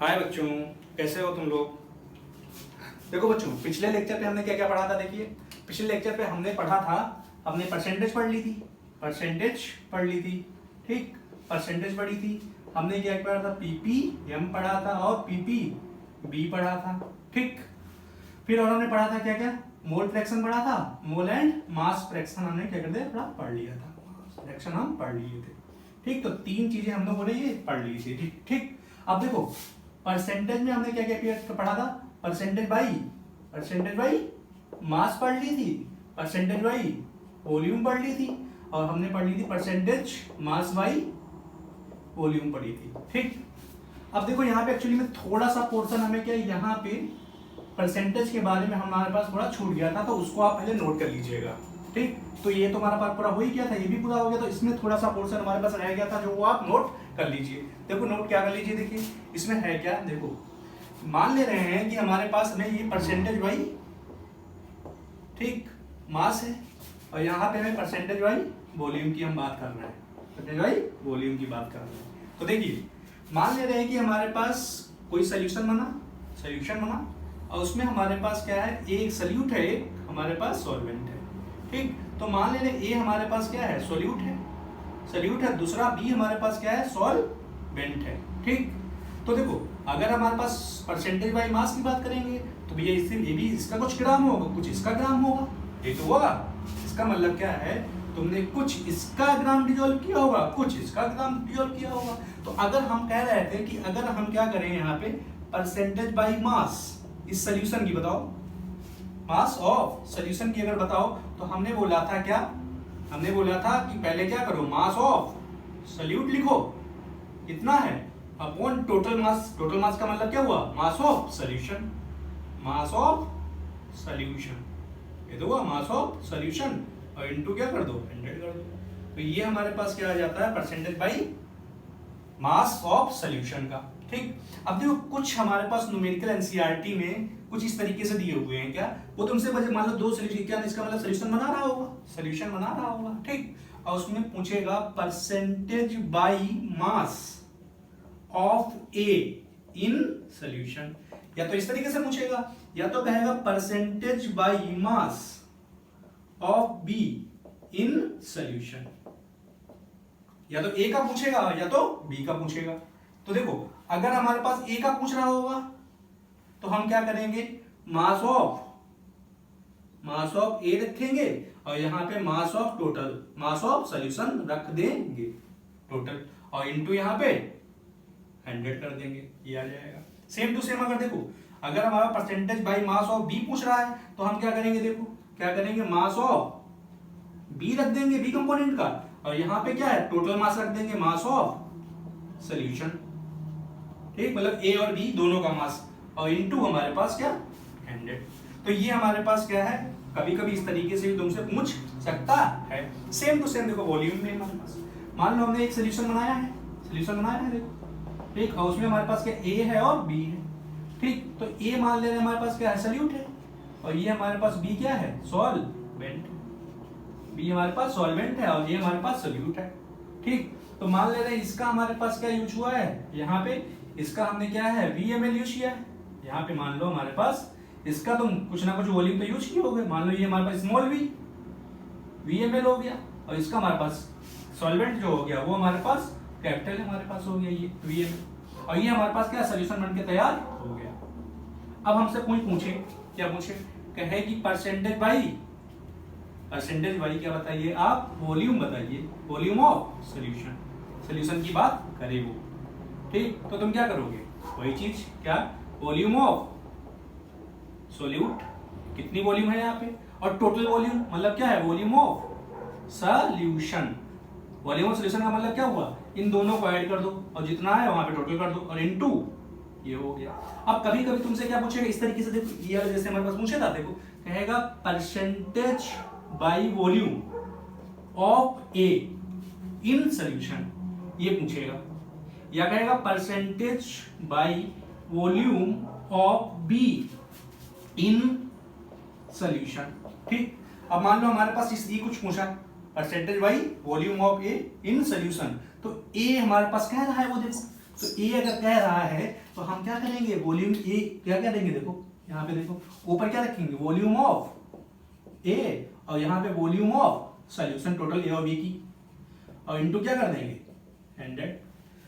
हाय बच्चों, कैसे हो तुम लोग। देखो बच्चों, पिछले लेक्चर पे हमने क्या क्या पढ़ा था। देखिए, पिछले लेक्चर पे हमने पढ़ा था, हमने परसेंटेज पढ़ ली थी, परसेंटेज पढ़ ली थी, ठीक, परसेंटेज पढ़ी थी। हमने क्या पढ़ा था, पीपीएम पढ़ा था और पीपीबी पढ़ा था, ठीक। फिर और हमने पढ़ा था क्या क्या, मोल फ्रैक्शन पढ़ा था, मोल एंड मास फ्रैक्शन हमने क्या कर दिया, थोड़ा पढ़ लिया था, फ्रैक्शन हम पढ़ लिए थे, ठीक। तो तीन चीजें हम लोगों ने ये पढ़ ली थी, ठीक ठीक। अब देखो, परसेंटेज में हमने क्या क्या पढ़ा था, परसेंटेज बाई मास पढ़ ली थी, परसेंटेज बाई वॉल्यूम पढ़ ली थी, और हमने पढ़ ली थी परसेंटेज मास बाई वॉल्यूम पढ़ी थी, ठीक। अब देखो यहाँ पे एक्चुअली में थोड़ा सा पोर्शन हमें क्या, यहाँ पे परसेंटेज के बारे में हमारे पास थोड़ा छूट गया था, तो उसको आप पहले नोट कर लीजिएगा, ठीक। तो ये तो हमारा पार्ट पूरा हो ही गया था, ये भी पूरा हो गया, तो इसमें थोड़ा सा पोर्शन हमारे पास रह गया था, जो वो आप नोट कर लीजिए। देखो नोट क्या कर लीजिए, देखिए इसमें है क्या, देखो मान ले रहे हैं कि हमारे पास में ये परसेंटेज बाई, ठीक, मास है, और यहाँ पे हमें परसेंटेज बाई वॉल्यूम की हम बात कर रहे हैं, परसेंटेज बाई वॉल्यूम की बात कर रहे हैं। तो देखिए, मान ले रहे हैं कि हमारे पास कोई सोल्यूशन बना, और उसमें हमारे पास क्या है, एक सल्यूट है, एक हमारे पास सॉल्वेंट है, ठीक। तो मान ले रहे ए हमारे पास क्या है, सॉल्यूट है, दूसरा बी हमारे पास क्या है, सॉल्वेंट है, ठीक। तो देखो, अगर हमारे पास परसेंटेज बाई मास की बात करेंगे तो भैया इससे ये भी, इसका कुछ ग्राम होगा, कुछ इसका ग्राम होगा, ये तो होगा। इसका मतलब क्या है, तुमने कुछ इसका ग्राम डिजोल्व किया होगा, कुछ इसका ग्राम डिजोल्व किया होगा। तो अगर हम कह रहे थे कि अगर हम क्या करें यहाँ पे, परसेंटेज बाई मास इस सोल्यूशन की बताओ, मास ऑफ सोल्यूशन की अगर बताओ, तो हमने बोला था क्या, हमने बोला था कि पहले क्या करो, मास ऑफ सोल्यूट लिखो, कितना है, upon total mass. Total mass का मतलब क्या हुआ, mass of solution, mass of solution, ये तो हुआ मास ऑफ सोल्यूशन, और इनटू क्या कर दो, 100 कर दो। तो ये हमारे पास क्या आ जाता है, percentage by mass of solution का, ठीक। अब देखो, कुछ हमारे पास न्यूमेरिकल एनसीईआरटी में कुछ इस तरीके से दिए हुए हैं, क्या वो तुमसे मान लो दो सोल्यूशन, क्या इसका मतलब सोल्यूशन बना रहा होगा, ठीक। और उसमें पूछेगा percentage by mass of A in solution, या तो इस तरीके से पूछेगा, या तो कहेगा percentage by mass of be in solution, या तो ए का पूछेगा या तो बी का पूछेगा। तो देखो, अगर हमारे पास ए का पूछ रहा होगा तो हम क्या करेंगे, मास ऑफ ए रखेंगे, और यहां पे mass of total, mass of solution रख देंगे टोटल, और इनटू यहां पे 100 कर देंगे, ये आ जाएगा। सेम टू सेम अगर देखो, अगर हमारा percentage by mass of B पूछ रहा है तो हम क्या करेंगे, देखो क्या करेंगे, मास ऑफ बी रख देंगे, बी कंपोनेंट का, और यहां पे क्या है, टोटल मास रख देंगे, मास ऑफ सोल्यूशन, ठीक, मतलब ए और बी दोनों का मास, और इनटू हमारे पास क्या, 100। तो ये हमारे पास क्या है, कभी कभी इस तरीके से भी तुमसे पूछ सकता है। सेम टू सेम देखो, वॉल्यूम में हमारे पास मान लो हमने एक सोल्यूशन बनाया है, देखो, ठीक, और उसमें हमारे पास क्या, ए है और बी है, ठीक। तो ए मान ले रहे हैं हमारे पास क्या है, सॉल्यूट है, और ये हमारे पास बी क्या है, सॉल्वेंट, बी हमारे पास सॉल्वेंट है, और ये हमारे पास सॉल्यूट है, ठीक। तो मान ले रहे हैं इसका हमारे पास क्या यूज हुआ है, यहाँ पे इसका हमने क्या है, VML यूज किया है, यहाँ पे मान लो हमारे पास इसका तुम कुछ ना कुछ वॉल्यूम तो यूज किए होगे, मान लो ये हमारे पास स्मॉल VML हो गया, और इसका हमारे पास सॉल्वेंट जो हो गया वो हमारे पास कैपिटल हमारे पास हो गया, ये VML, और ये हमारे पास क्या सोल्यूशन बन के तैयार हो गया। अब हमसे पूछे, क्या पूछे, कहे कि परसेंटेज बाई क्या बताइए आप, वॉल्यूम बताइए, वॉल्यूम ऑफ सोल्यूशन की बात करे वो, ठीक। तो तुम क्या करोगे, वही चीज, क्या, वॉल्यूम ऑफ सोल्यूट, कितनी वॉल्यूम है यहाँ पे, और टोटल वॉल्यूम मतलब क्या है, volume of solution, volume of solution का मतलब क्या हुआ, इन दोनों को ऐड कर दो, और जितना है वहां पे टोटल कर दो, और इनटू ये हो गया। अब कभी कभी तुमसे क्या पूछेगा, इस तरीके से देखो, ये जैसे हमारे पास पूछे था, देखो कहेगा percentage by volume of A in solution, ये पूछेगा, या कहेगा percentage by volume of be in solution, ठीक। अब मान लो हमारे पास इस ये कुछ पूछा, percentage by volume of A in solution, तो ए हमारे पास कह रहा है, वो देखो तो ए अगर कह रहा है तो हम क्या करेंगे, वॉल्यूम ए क्या करेंगे, देखो यहाँ पे देखो ऊपर क्या रखेंगे, वॉल्यूम ऑफ ए, और यहाँ पे volume of solution total A और बी की, और इनटू क्या कर देंगे 100।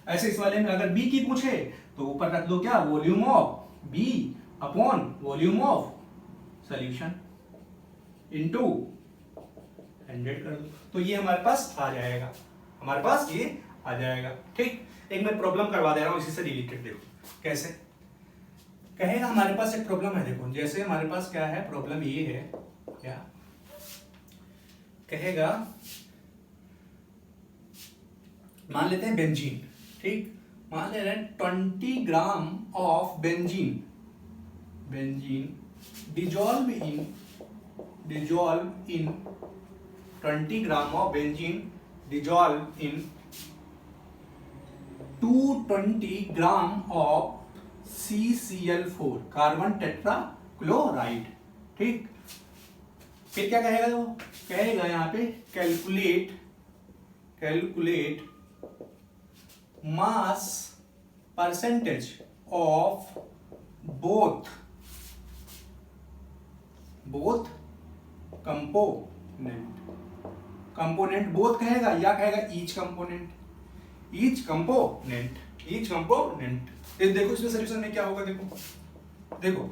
ऐसे इस वाले में अगर बी की पूछे तो ऊपर रख दो क्या, volume of B upon volume of solution into 100 कर दो, तो ये हमारे पास आ जाएगा, हमारे पास ये आ जाएगा। ठीक, एक मैं प्रॉब्लम करवा दे रहा हूं इसी से रिलेटेड, देखो कैसे कहेगा। हमारे पास एक प्रॉब्लम है, देखो जैसे हमारे पास क्या है, प्रॉब्लम ये है, क्या कहेगा, मान लेते हैं बेंजीन, ठीक, मान ले रहे हैं 20 gram of benzene dissolve in 20 gram of benzene dissolve in 220 gram of CCl4 carbon tetrachloride. ठीक, फिर क्या कहेगा, वो कहेगा यहाँ पे calculate mass percentage of both component both कहेगा या कहेगा ईच कंपोनेंट। देखो इसमें सोल्यूशन में क्या होगा, देखो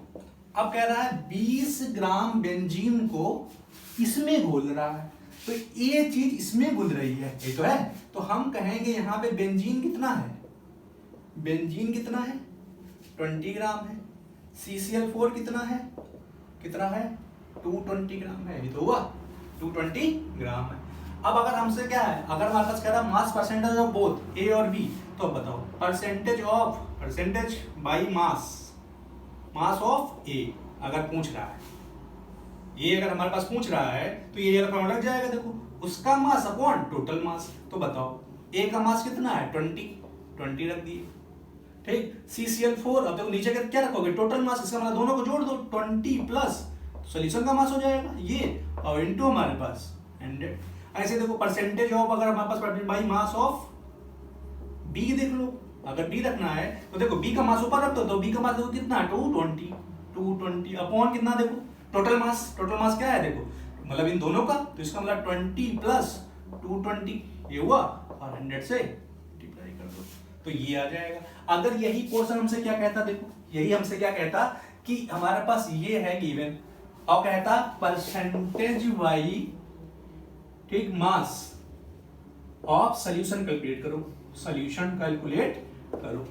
अब कह रहा है 20 ग्राम बेंजीन को इसमें घोल रहा है, तो ये चीज इसमें घुल रही है, ये तो है, तो हम कहेंगे यहाँ पे बेंजीन कितना है, 20 ग्राम है, CCl4 कितना है 220 ग्राम है, ये तो हुआ 220 ग्राम है। अब अगर हमसे क्या है, अगर हमारे पास कह रहा है mass percentage of both A और बी, तो बताओ परसेंटेज बाई मास ऑफ ए अगर पूछ रहा है, ये अगर हमारे पास पूछ रहा है तो ये वाला फॉर्मूला लग जाएगा, देखो उसका मास अपॉन टोटल मास, तो बताओ ए का मास कितना है 20 रख दिए। ठीक, CCl4, अब देखो नीचे क्या रखोगे, टोटल मास, इसका मतलब दोनों को जोड़ दो 20 प्लस सॉल्यूशन का मास हो जाएगा ये, और इनटू हमारे पास 100। ऐसे देखो परसेंटेज ऑफ, अगर हमारे पास percentage by mass of B देख लो, अगर बी रखना है तो देखो बी का मास ऊपर रख दो, तो बी का मास देखो कितना है 220 अपॉन कितना, देखो टोटल मास क्या है, देखो मतलब इन दोनों का, तो इसका मतलब 20 प्लस 220 ये हुआ, और 100 से मल्टीप्लाई कर दो, तो ये आ जाएगा। अगर यही पोर्शन हमसे क्या कहता, देखो यही हमसे क्या कहता कि हमारे पास ये है गिवन, और कहता परसेंटेज बाई, ठीक, मास ऑफ सॉल्यूशन कैलकुलेट करो,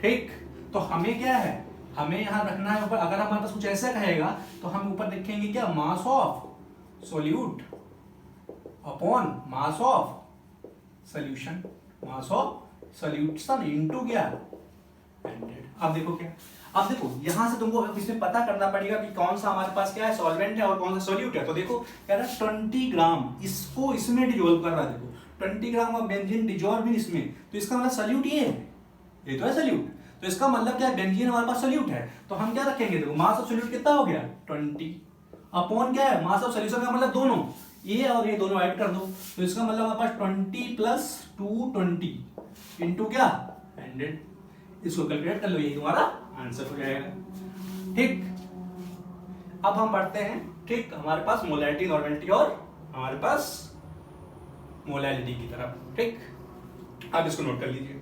ठीक, तो हमें क्या है, हमें यहां रखना है ऊपर, अगर हमारे पास कुछ ऐसा कहेगा तो हम ऊपर लिखेंगे क्या, मास of solute upon mass of solution into क्या 100। अब देखो क्या, अब देखो यहां से तुमको इसमें पता करना पड़ेगा कि कौन सा हमारे पास क्या है, सॉल्वेंट है और कौन सा सॉल्यूट है। तो देखो कह रहा है 20 ग्राम इसको इसमें डिजोल्व कर रहा है, देखो 20 gram of benzene dissolve in इसमें, तो इसका मतलब सॉल्यूट ये है, ये तो है सॉल्यूट, तो इसका मतलब क्या है, बेंजीन हमारे पास सॉल्यूट है, तो हम क्या रखेंगे, देखो मास ऑफ सॉल्यूट कितना हो गया 20 अपॉन क्या है, मास ऑफ सॉल्यूशन का मतलब दोनों ये और ये दोनों ऐड कर दो, तो इसका मतलब हमारे पास 20 प्लस 220 इनटू क्या 100, इसको कैलकुलेट कर लो, यही तुम्हारा आंसर हो जाएगा। ठीक, अब हम बढ़ते हैं, ठीक, हमारे पास मोलैरिटी, नॉर्मेलिटी और हमारे पास मोलैलिटी की तरफ। ठीक, आप इसको नोट कर लीजिए।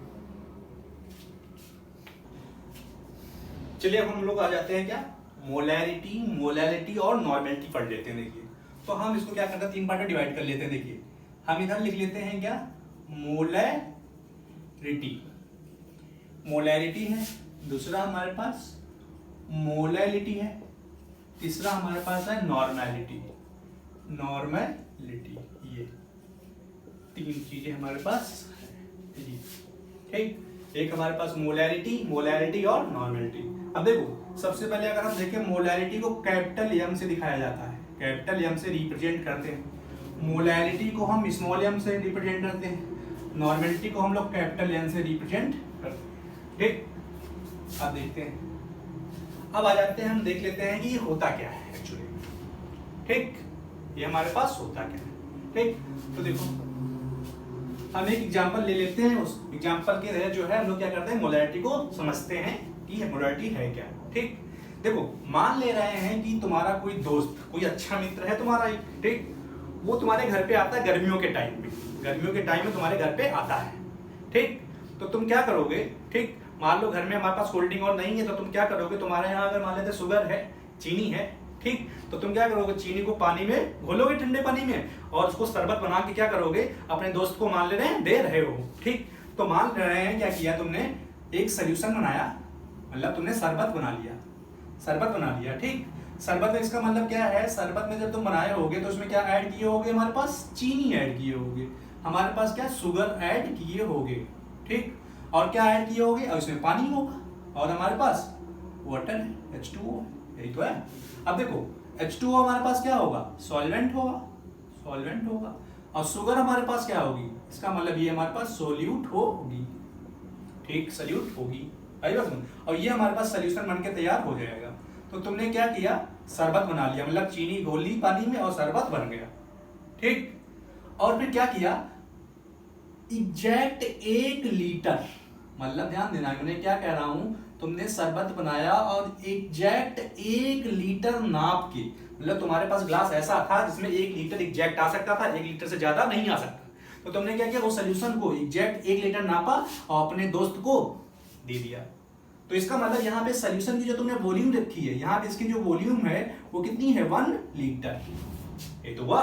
चलिए अब हम लोग आ जाते हैं क्या, मोलैरिटी, मोलैलिटी और नॉर्मेलिटी पढ़ लेते हैं। देखिए तो हम इसको क्या करते हैं, 3 पार्ट में डिवाइड कर लेते हैं। देखिए हम इधर लिख लेते हैं क्या, मोलैरिटी है, दूसरा हमारे पास मोलैलिटी है, तीसरा हमारे पास है नॉर्मेलिटी। ये 3 चीजें हमारे पास है। ठीक, एक हमारे पास मोलैरिटी और नॉर्मेलिटी। अब देखो सबसे पहले अगर हम देखें, मोलैरिटी को कैपिटल एम से दिखाया जाता है, कैपिटल एम से रिप्रेजेंट करते हैं, मोलैरिटी को हम स्मॉल एम से रिप्रेजेंट करते हैं, नॉर्मेलिटी को हम लोग कैपिटल एन से रिप्रेजेंट करते हैं। ठीक, अब देखते हैं, अब आ जाते हैं, हम देख लेते हैं कि ये होता क्या है एक्चुअली। ठीक, ये हमारे पास होता क्या है। ठीक, तो देखो हम एक एग्जांपल ले लेते हैं, उस एग्जांपल के तहत जो है हम लोग क्या करते हैं, मोलैरिटी को समझते हैं कि मोलैरिटी है क्या। ठीक, देखो मान ले रहे हैं कि तुम्हारा कोई दोस्त, कोई अच्छा मित्र है तुम्हारा, ठीक, वो तुम्हारे घर पे आता है गर्मियों के टाइम में, गर्मियों के टाइम में तुम्हारे घर पे आता है। ठीक, तो तुम क्या करोगे, ठीक, मान लो घर में हमारे पास कोल्ड ड्रिंक और नहीं है, तो तुम क्या करोगे, तुम्हारे यहाँ अगर मान लेते शुगर है, चीनी है, ठीक, तो तुम क्या करोगे, चीनी को पानी में घोलोगे, ठंडे पानी में, और उसको शरबत बना के क्या करोगे, अपने दोस्त को मान ले रहे हैं, दे रहे हो। ठीक, तो मान रहे हैं क्या किया तुमने, एक सोल्यूशन बनाया, मतलब तुमने शरबत बना लिया, शरबत बना लिया। ठीक, शरबत में इसका मतलब क्या है, शरबत में जब तुम बनाए होगे तो उसमें क्या ऐड किए होगे, हमारे पास चीनी ऐड किए होगे, हमारे पास क्या शुगर ऐड किए होगे। ठीक, और क्या ऐड किए होगे, और इसमें पानी होगा, और हमारे पास वाटर है, H2O, यही तो है। अब देखो H2O हमारे पास क्या होगा, सॉल्वेंट होगा, सॉल्वेंट होगा, और शुगर हमारे पास क्या होगी, इसका मतलब ये हमारे पास सोल्यूट होगी। ठीक, सोल्यूट होगी, आई बात समझ, और ये हमारे पास सोल्यूशन बन के तैयार हो जाएगा। तो तुमने क्या किया, शरबत बना लिया, मतलब चीनी घोली पानी में और शरबत बन गया। ठीक, और फिर क्या किया, एग्जैक्ट 1 लीटर, मतलब ध्यान देना मैं क्या कह रहा हूं, तुमने शरबत बनाया और एग्जैक्ट 1 लीटर नाप के, मतलब तुम्हारे पास ग्लास ऐसा था जिसमें 1 लीटर एग्जैक्ट आ सकता था, 1 लीटर से ज्यादा नहीं आ सकता, तो तुमने क्या किया, वो सोल्यूशन को एग्जैक्ट 1 लीटर नापा और अपने दोस्त को दे दिया। तो इसका मतलब यहाँ पे सोल्यूशन की जो तुमने वॉल्यूम रखी है, यहाँ पे इसकी जो वॉल्यूम है वो कितनी है, 1 लीटर। ये तो हुआ,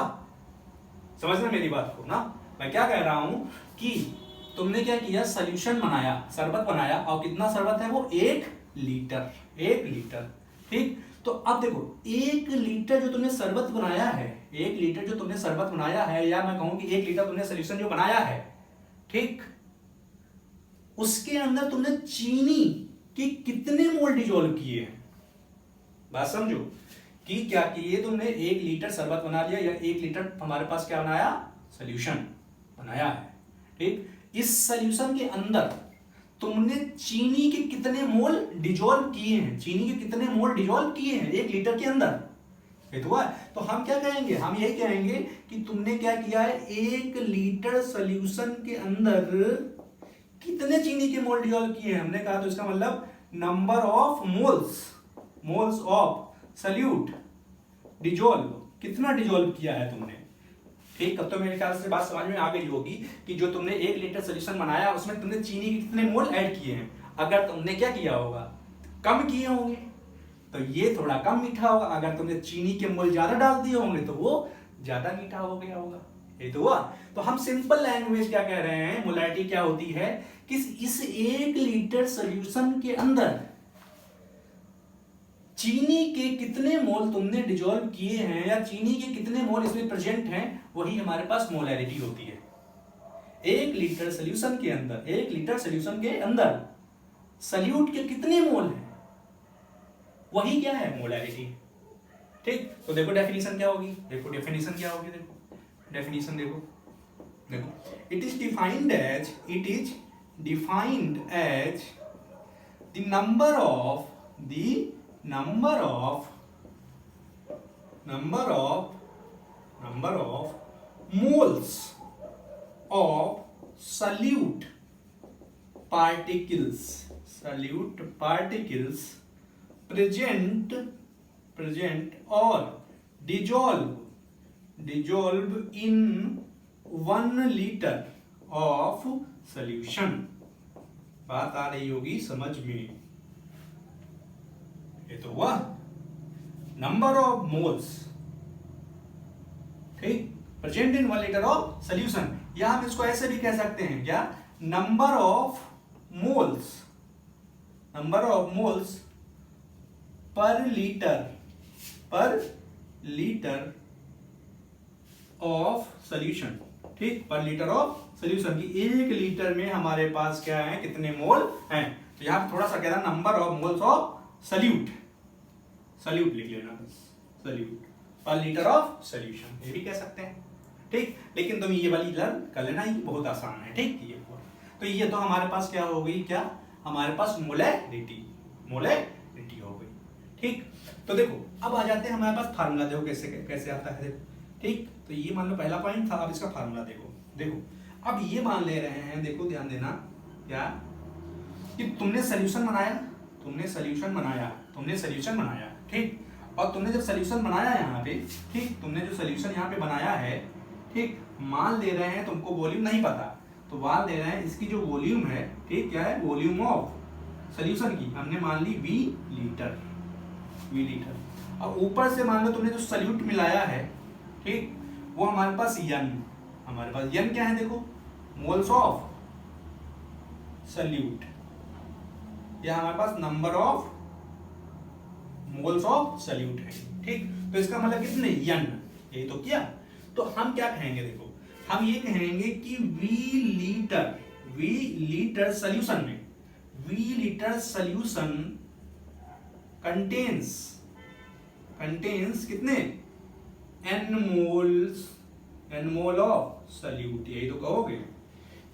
समझना मेरी बात को ना, मैं क्या कह रहा हूं कि तुमने क्या किया, सोल्यूशन बनाया, शरबत बनाया, और कितना शरबत है वो, 1 लीटर, 1 लीटर। ठीक, तो अब देखो 1 लीटर जो तुमने शरबत बनाया है, 1 लीटर जो तुमने शरबत बनाया है, या मैं कहूं कि 1 लीटर तुमने सोल्यूशन जो बनाया है, ठीक, उसके अंदर तुमने चीनी के कितने मोल डिजोल्व किए हैं, बात समझो, कि क्या किए तुमने, 1 लीटर शरबत बना लिया, या 1 लीटर हमारे पास क्या बनाया, सोल्यूशन बनाया है। ठीक, इस सोल्यूशन के अंदर तुमने चीनी के कितने मोल डिजोल्व किए हैं, चीनी के कितने मोल डिजोल्व किए हैं 1 लीटर के अंदर, ये तो हुआ। तो हम क्या कहेंगे, हम यही कहेंगे कि तुमने क्या किया है, 1 लीटर सोल्यूशन के अंदर कितने चीनी के मोल डिजोल्व किए हैं, हमने कहा, तो इसका मतलब number of moles, moles of solute dissolve, कितना डिजोल्व किया है तुमने। ठीक, अब तो मेरे ख्याल से बात समझ में आ गई होगी कि जो तुमने 1 लीटर सोल्यूशन बनाया उसमें तुमने चीनी के कितने मोल ऐड किए हैं। अगर तुमने क्या किया होगा, कम किए होंगे तो ये थोड़ा कम मीठा होगा, अगर तुमने चीनी के मोल ज्यादा डाल दिए होंगे तो वो ज्यादा मीठा हो गया होगा, ये तो हुआ। तो हम सिंपल लैंग्वेज क्या कह रहे हैं, मोलैरिटी क्या होती है कि इस 1 लीटर सोल्यूशन के अंदर चीनी के कितने मोल तुमने डिजोल्व किए हैं, या चीनी के कितने मोल इसमें प्रेजेंट हैं, वही हमारे पास मोलैरिटी होती है। 1 लीटर सोल्यूशन के अंदर, 1 लीटर सोल्यूशन के अंदर सोल्यूट के कितने मोल हैं, वही क्या है, मोलैरिटी। ठीक, तो देखो डेफिनेशन क्या होगी, देखो डेफिनेशन क्या होगी, देखो डेफिनेशन देखो, देखो it is defined as, it is defined as the number of, the number of moles of solute particles present or dissolve in 1 liter of solution। बात आ रही होगी समझ में, ये तो हुआ नंबर ऑफ मोल्स, ठीक, present in 1 litre of solution, या हम इसको ऐसे भी कह सकते हैं क्या, number of moles per litre of solution. ठीक, पर लीटर ऑफ सोल्यूशन की 1 लीटर में हमारे पास क्या है, कितने मोल हैं। तो यहां थोड़ा सा कह रहा number of moles of salute लिख लेना, सल्यूट पर लीटर ऑफ सोल्यूशन, ये भी कह सकते हैं। ठीक, लेकिन तुम ये वाली लर्न कर लेना, ये बहुत आसान है। ठीक, ये तो ये तो हमारे पास क्या हो गई, क्या हमारे पास मोलैरिटी हो गई। ठीक, तो देखो अब आ जाते हैं हमारे पास फार्मूला, देखो कैसे आता है। ठीक, तो ये मान लो पहला पॉइंट था, अब इसका फार्मूला देखो अब ये मान ले रहे हैं, देखो ध्यान देना क्या, कि तुमने सोल्यूशन बनाया, ठीक, और तुमने जब सोल्यूशन बनाया यहाँ पे, ठीक, तुमने जो सोल्यूशन यहाँ पे बनाया है, ठीक, मान ले रहे हैं तुमको वॉल्यूम नहीं पता, तो मान ले रहे हैं इसकी जो वॉल्यूम है, ठीक, क्या है, वॉल्यूम ऑफ सोल्यूशन की हमने मान ली V लीटर। अब ऊपर से मान लो तुमने जो सल्यूट मिलाया है, ठीक, वो हमारे पास N, क्या है देखो, मोल्स ऑफ सल्यूट, या हमारे पास number of moles of solute है, ठीक। तो इसका मतलब कितने, N, यही तो किया। तो हम क्या कहेंगे, देखो हम ये कहेंगे कि V लीटर सॉल्यूशन में, V लीटर सॉल्यूशन कंटेन्स कितने, N मोल ऑफ सॉल्यूट, यही तो कहोगे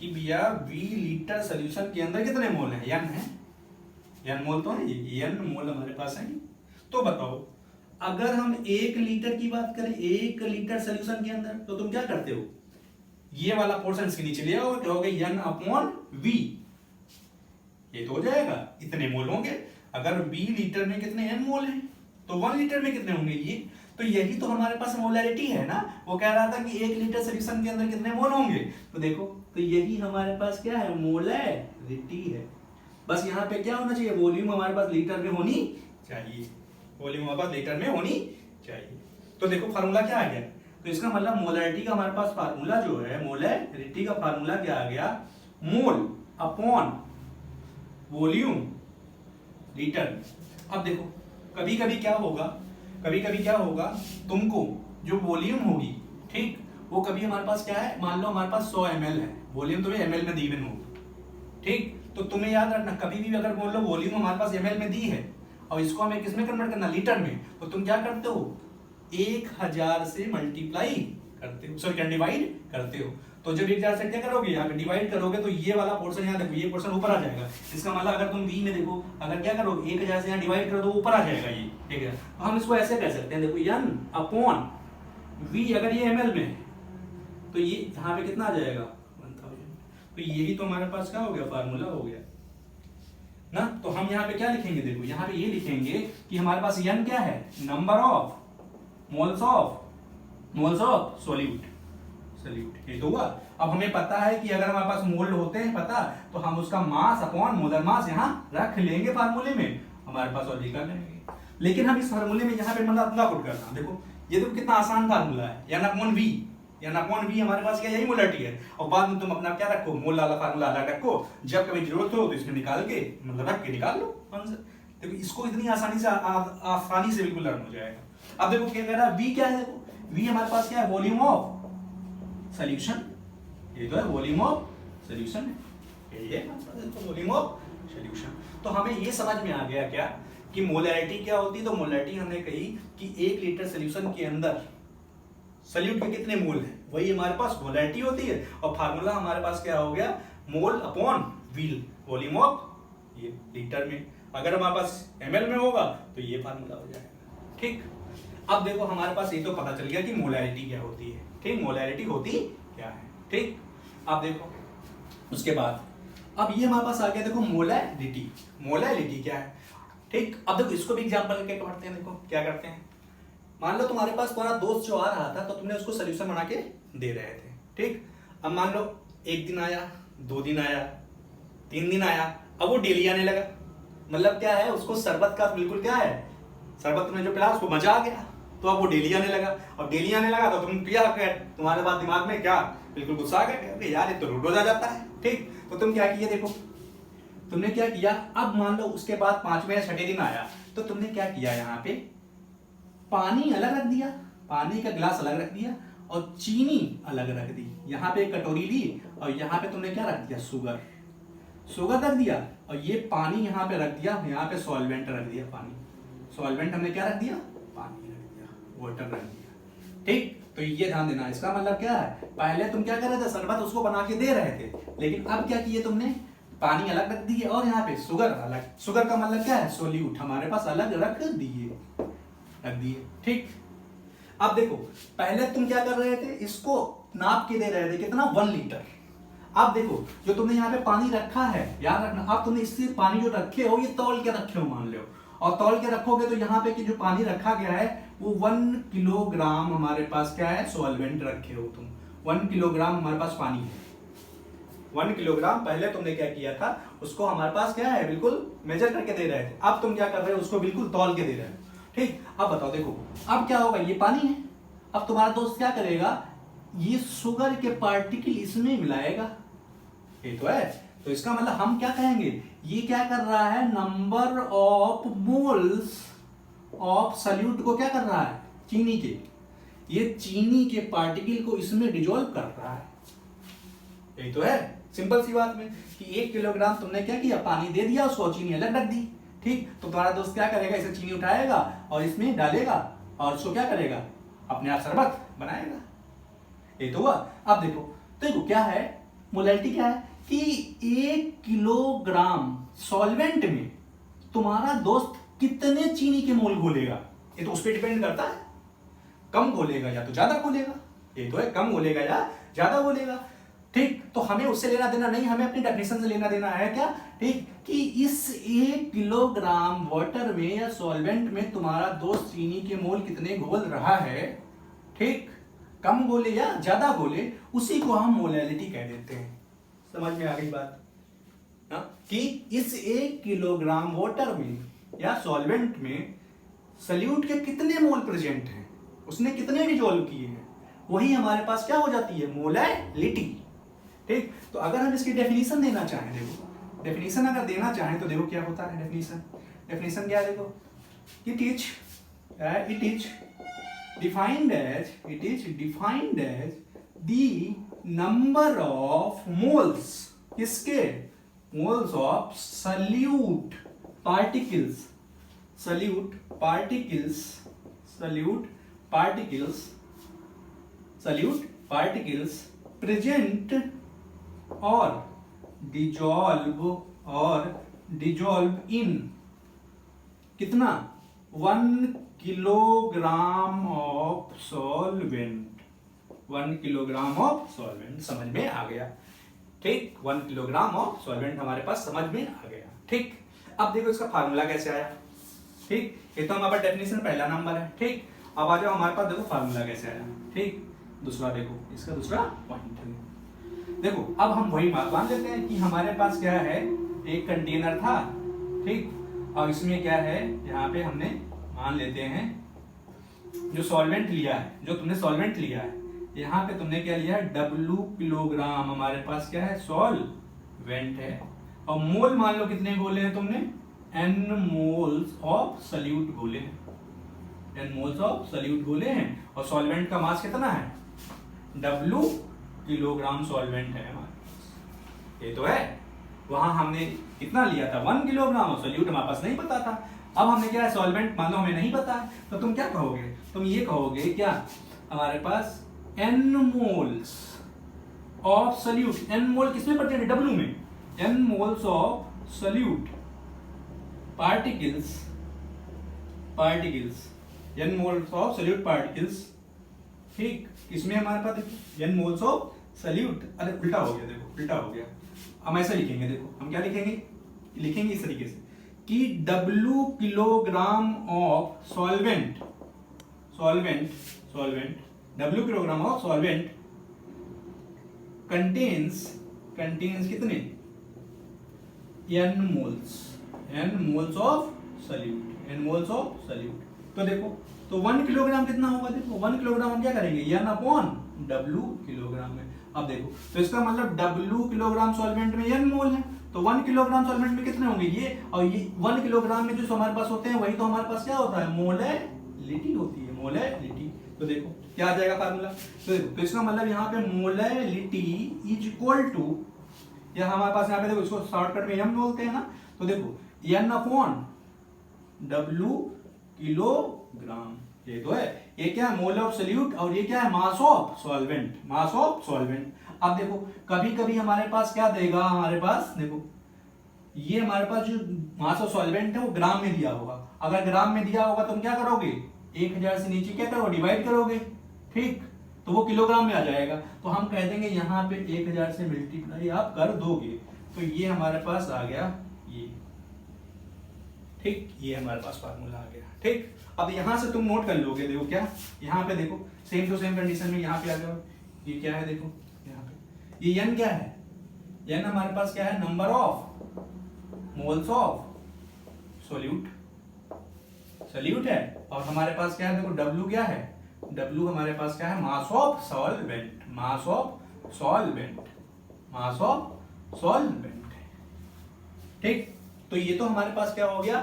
कि भैया V लीटर सॉल्यूशन के अंदर कितने मोल है, N है, N मोल तो है, ये N मोल हमारे पास है। तो बताओ अगर हम 1 लीटर की बात करें, 1 लीटर सॉल्यूशन के अंदर, तो तुम क्या करते हो, ये वाला पोर्शन इसके नीचे ले आओ, क्या हो गया, N/V, ये तो हो जाएगा, इतने मोल होंगे। अगर 20 लीटर में कितने N मोल हैं, तो 1 लीटर में कितने होंगे ये, तो यही तो हमारे पास मोलैरिटी है ना। वो कह रहा था कि 1 लीटर सॉल्यूशन के अंदर कितने मोल होंगे, तो देखो, तो यही हमारे पास क्या है, मोलैरिटी है। बस यहाँ पे क्या होना चाहिए, वॉल्यूम हमारे पास लीटर में होनी चाहिए, तो देखो फार्मूला क्या आ गया, तो इसका मतलब मोलैरिटी का हमारे पास फार्मूला जो है, मोलैरिटी का फार्मूला क्या आ गया, मोल अपॉन वॉल्यूम लीटर। अब देखो कभी कभी क्या होगा, तुमको जो वॉल्यूम होगी, ठीक, वो कभी हमारे पास क्या है, मान लो हमारे पास 100 ml है, वॉल्यूम तुम्हें ml में दी हुई होगी, ठीक, तो तुम्हें याद रखना कभी भी अगर बोल लो वॉल्यूम हमारे पास ml में दी है और इसको हमें किसमें कन्वर्ट करना, लीटर में, तो तुम क्या करते हो, 1000 से मल्टीप्लाई करते हो, सॉरी डिवाइड करते हो। तो जब 1000 से क्या करोगे, यहाँ पे डिवाइड करोगे, तो ये वाला पोर्शन यहाँ देखो, ये पोर्शन ऊपर आ जाएगा। इसका मतलब अगर तुम V में देखो, अगर क्या करोगे 1000 से यहाँ डिवाइड करो तो ऊपर आ जाएगा ये, ठीक है। तो हम इसको ऐसे कह सकते हैं, देखो N/V, अगर ये ml में है तो ये यहाँ पे कितना आ जाएगा, 1000। तो यही तो हमारे पास क्या हो गया, फार्मूला हो गया ना। तो हम यहाँ पे क्या लिखेंगे, देखो यहाँ पे ये लिखेंगे कि हमारे पास N क्या है, number of moles of solute, ये तो हुआ। अब हमें पता है कि अगर हमारे पास मोल होते हैं पता, तो हम उसका मास अपॉन मोलर मास यहाँ रख लेंगे फार्मूले में, हमारे पास और निकाल लेंगे। लेकिन हम इस फार्मूले में यहाँ पे मतलब अपना पुट करना, देखो ये तो कितना आसान फार्मूला है, N/V हमारे पास क्या, यही मोलैरिटी है। और बाद में तुम अपना क्या रखो, मोल वाला फार्मूला अलग रखो, जब कभी जरूरत हो तो इसमें निकाल के मतलब रख के निकाल लो आंसर। देखो इसको इतनी आसानी से बिल्कुल लर्न हो जाएगा। अब देखो क्या कह रहा है, V क्या है, देखो V हमारे पास क्या है, वॉल्यूम ऑफ सॉल्यूशन, ये तो है वॉल्यूम ऑफ सॉल्यूशन है, यही है वॉल्यूम ऑफ सॉल्यूशन। तो हमें ये समझ में आ गया क्या कि मोलैरिटी क्या होती है। तो मोलैरिटी हमने कही कि 1 लीटर सॉल्यूशन के अंदर सॉल्यूट के कितने मोल हैं, वही हमारे पास मोलैरिटी होती है। और फार्मूला हमारे पास क्या हो गया, mole upon wheel, volume of ये लीटर में। अगर हमारे पास ml में होगा तो ये फार्मूला हो जाएगा, ठीक। अब देखो हमारे पास ये तो पता चल गया कि मोलैरिटी क्या होती है, ठीक, मोलैरिटी होती क्या है, ठीक। अब देखो उसके बाद अब ये हमारे पास आ गया, देखो मोलैरिटी क्या है, ठीक। अब देखो इसको भी एग्जांपल करके पढ़ते हैं। देखो क्या करते हैं, मान लो तुम्हारे पास तुम्हारा दोस्त जो आ रहा था, तो तुमने उसको सोल्यूशन बना के दे रहे थे, ठीक। अब मान लो 1 दिन आया, 2 दिन आया, 3 दिन आया, अब वो डेली आने लगा। मतलब क्या है, उसको शरबत का बिल्कुल क्या है, शरबत में जो पिला उसको मजा आ गया, तो अब वो डेली आने लगा। और डेली आने लगा तो तुम क्या, तुम्हारे बाद दिमाग में क्या, बिल्कुल गुस्सा आ गया, यार ये तो रोज आ जाता है, ठीक। तो तुम क्या किए, देखो तुमने क्या किया, अब मान लो उसके बाद 5वें या 6ठे दिन आया, तो तुमने क्या किया, यहाँ पे पानी अलग रख दिया, पानी का गिलास अलग रख दिया और चीनी अलग रख दी। यहाँ पे एक कटोरी ली और यहाँ पे तुमने क्या रख दिया, शुगर रख दिया, और ये पानी यहाँ पे रख दिया, यहाँ पे सॉल्वेंट रख दिया, पानी सॉल्वेंट हमने क्या रख दिया, पानी रख दिया, वाटर रख दिया, ठीक। तो ये ध्यान देना, इसका मतलब क्या है, पहले तुम क्या कर रहे थे, शरबत उसको बना के दे रहे थे, लेकिन अब क्या किए तुमने, पानी अलग रख दिए और यहाँ पे शुगर अलग। शुगर का मतलब क्या है, सोल्यूट हमारे पास अलग रख दिए, ठीक। अब देखो पहले तुम क्या कर रहे थे, इसको नाप के दे रहे थे, कितना, 1 लीटर, अब देखो जो तुमने यहाँ पे पानी रखा है, याद रखना, अब तुमने इससे पानी जो रखे हो ये तौल के रखे हो मान लो, और तौल के रखोगे तो यहाँ पे कि जो पानी रखा गया है वो 1 किलोग्राम हमारे पास क्या है, सॉल्वेंट रखे हो तुम। 1 किलोग्राम हमारे पास पानी है। 1 किलोग्राम पहले तुमने क्या किया था, उसको हमारे पास क्या है बिल्कुल मेजर करके दे रहे थे, अब तुम क्या कर रहे हो, उसको बिल्कुल तौल के दे रहे हो। ठीक, अब बताओ, देखो अब क्या होगा, ये पानी है, अब तुम्हारा दोस्त क्या करेगा, ये शुगर के पार्टिकल इसमें मिलाएगा, ये तो है। तो इसका मतलब हम क्या कहेंगे, ये क्या कर रहा है, number of moles of salute को क्या कर रहा है, चीनी के, ये चीनी के पार्टिकल को इसमें डिजोल्व कर रहा है, यही तो है। सिंपल सी बात में कि 1 किलोग्राम तुमने क्या किया, पानी दे दिया उसको, चीनी अलग रख दी। ठीक, तो तुम्हारा दोस्त क्या करेगा, इसे चीनी उठाएगा और इसमें डालेगा और उसको क्या करेगा, अपने आप शरबत बनाएगा, ये तो हुआ। अब देखो क्या है, मोलैलिटी क्या है कि 1 किलोग्राम सॉल्वेंट में तुम्हारा दोस्त कितने चीनी के मोल घोलेगा, ये तो उस पर डिपेंड करता है, कम घोलेगा या तो ज्यादा घोलेगा, ये तो है, कम घोलेगा या ज्यादा घोलेगा। ठीक, तो हमें उससे लेना देना नहीं, हमें अपनी डेफिनेशन से लेना देना है क्या, ठीक, कि इस 1 किलोग्राम वाटर में या सॉल्वेंट में तुम्हारा दोस्त चीनी के मोल कितने घोल रहा है, ठीक, कम घोले या ज्यादा घोले, उसी को हम मोलैलिटी कह देते हैं। समझ में आ गई बात ना, कि इस 1 किलोग्राम वाटर में या सॉल्वेंट में सल्यूट के कितने मोल प्रेजेंट हैं, उसने कितने डिजोल्व किए हैं, वही हमारे पास क्या हो जाती है, मोलैलिटी। ठीक, तो अगर हम इसकी डेफिनेशन देना चाहें, देखो डेफिनेशन अगर देना चाहें तो देखो क्या होता है डेफिनेशन क्या है, देखो it is defined as the number of moles, किसके, moles of solute particles present or dissolve in कितना, 1 kilogram of solvent. 1 kilogram of solvent समझ में आ गया, ठीक, 1 किलोग्राम ऑफ सॉल्वेंट हमारे पास समझ में आ गया। ठीक, अब देखो इसका फार्मूला कैसे आया, ठीक, ये तो हमारे पास डेफिनेशन पहला नंबर है। ठीक, अब आ जाओ हमारे पास, देखो फार्मूला कैसे आया। ठीक, दूसरा देखो, इसका दूसरा पॉइंट है, देखो अब हम वही मान लेते हैं कि हमारे पास क्या है, एक कंटेनर था, ठीक, और इसमें क्या है, यहाँ पे हमने मान लेते हैं जो सॉल्वेंट लिया है, जो तुमने सॉल्वेंट लिया है, यहाँ पे तुमने क्या लिया है, W किलोग्राम हमारे पास क्या है, सॉल्वेंट है, और मोल मान लो कितने घोले हैं तुमने, N मोल्स ऑफ सल्यूट घोले हैं, N मोल्स ऑफ सल्यूट घोले हैं, और सॉल्वेंट का मास कितना है, W किलोग्राम सॉल्वेंट है हमारे पास, ये तो है। वहां हमने कितना लिया था, 1 किलोग्राम, और सॉल्यूट हमारे पास नहीं पता था। अब हमने क्या है, सॉल्वेंट मान लो हमें नहीं पता है, तो तुम क्या कहोगे, तुम ये कहोगे क्या, हमारे पास N moles of salute, N मोल किसमें पड़ते हैं, W में, N moles of salute particles, N moles of salute particles, ठीक, इसमें हमारे पास देखो N मोल्स ऑफ सल्यूट, अरे उल्टा हो गया, देखो उल्टा हो गया, हम ऐसा लिखेंगे, देखो हम क्या लिखेंगे इस तरीके से कि W kilogram of solvent, W kilogram of solvent contains कितने, N मोल्स ऑफ सल्यूट, तो देखो तो 1 किलोग्राम कितना होगा, देखो 1 किलोग्राम हम क्या करेंगे, N अपॉन W किलोग्राम में। अब देखो तो इसका मतलब W किलोग्राम सॉल्वेंट में N मोल है, तो 1 किलोग्राम सॉल्वेंट में कितने होंगे ये, और ये 1 किलोग्राम में जो हमारे पास होते हैं वही तो हमारे पास क्या होता है, मोलैलिटी होती है, मोलैलिटी। तो देखो क्या आ जाएगा फार्मूला, तो देखो तो इसका मतलब यहाँ पे मोलैलिटी इज इक्वल टू, या हमारे पास यहाँ पे देखो इसको शॉर्टकट में M बोलते हैं ना, तो देखो N अपॉन W किलोग्राम, ये तो है, ये क्या है, मोल ऑफ सल्यूट, और ये क्या है, मास ऑफ सॉल्वेंट। अब देखो कभी कभी हमारे पास क्या देगा, हमारे पास देखो ये हमारे पास जो मास ऑफ सॉल्वेंट है वो ग्राम में दिया होगा, अगर ग्राम में दिया होगा तुम क्या करोगे, 1000 से नीचे क्या करोगे, डिवाइड करोगे, ठीक, तो वो किलोग्राम में आ जाएगा। तो हम कह देंगे यहाँ पे 1000 से मल्टीप्लाई आप कर दोगे तो ये हमारे पास आ गया ये, ठीक, ये हमारे पास फार्मूला आ गया। ठीक, अब यहाँ से तुम नोट कर लोगे, देखो क्या यहाँ पे देखो सेम टू सेम कंडीशन में यहाँ पे आ जाओ, ये क्या है देखो यहाँ पे ये n क्या है, n हमारे पास क्या है, number of moles of solute, solute है। और हमारे पास क्या है देखो W क्या है, W हमारे पास क्या है, मास of solvent, mass of solvent, mass of solvent. ठीक, तो ये तो हमारे पास क्या हो गया,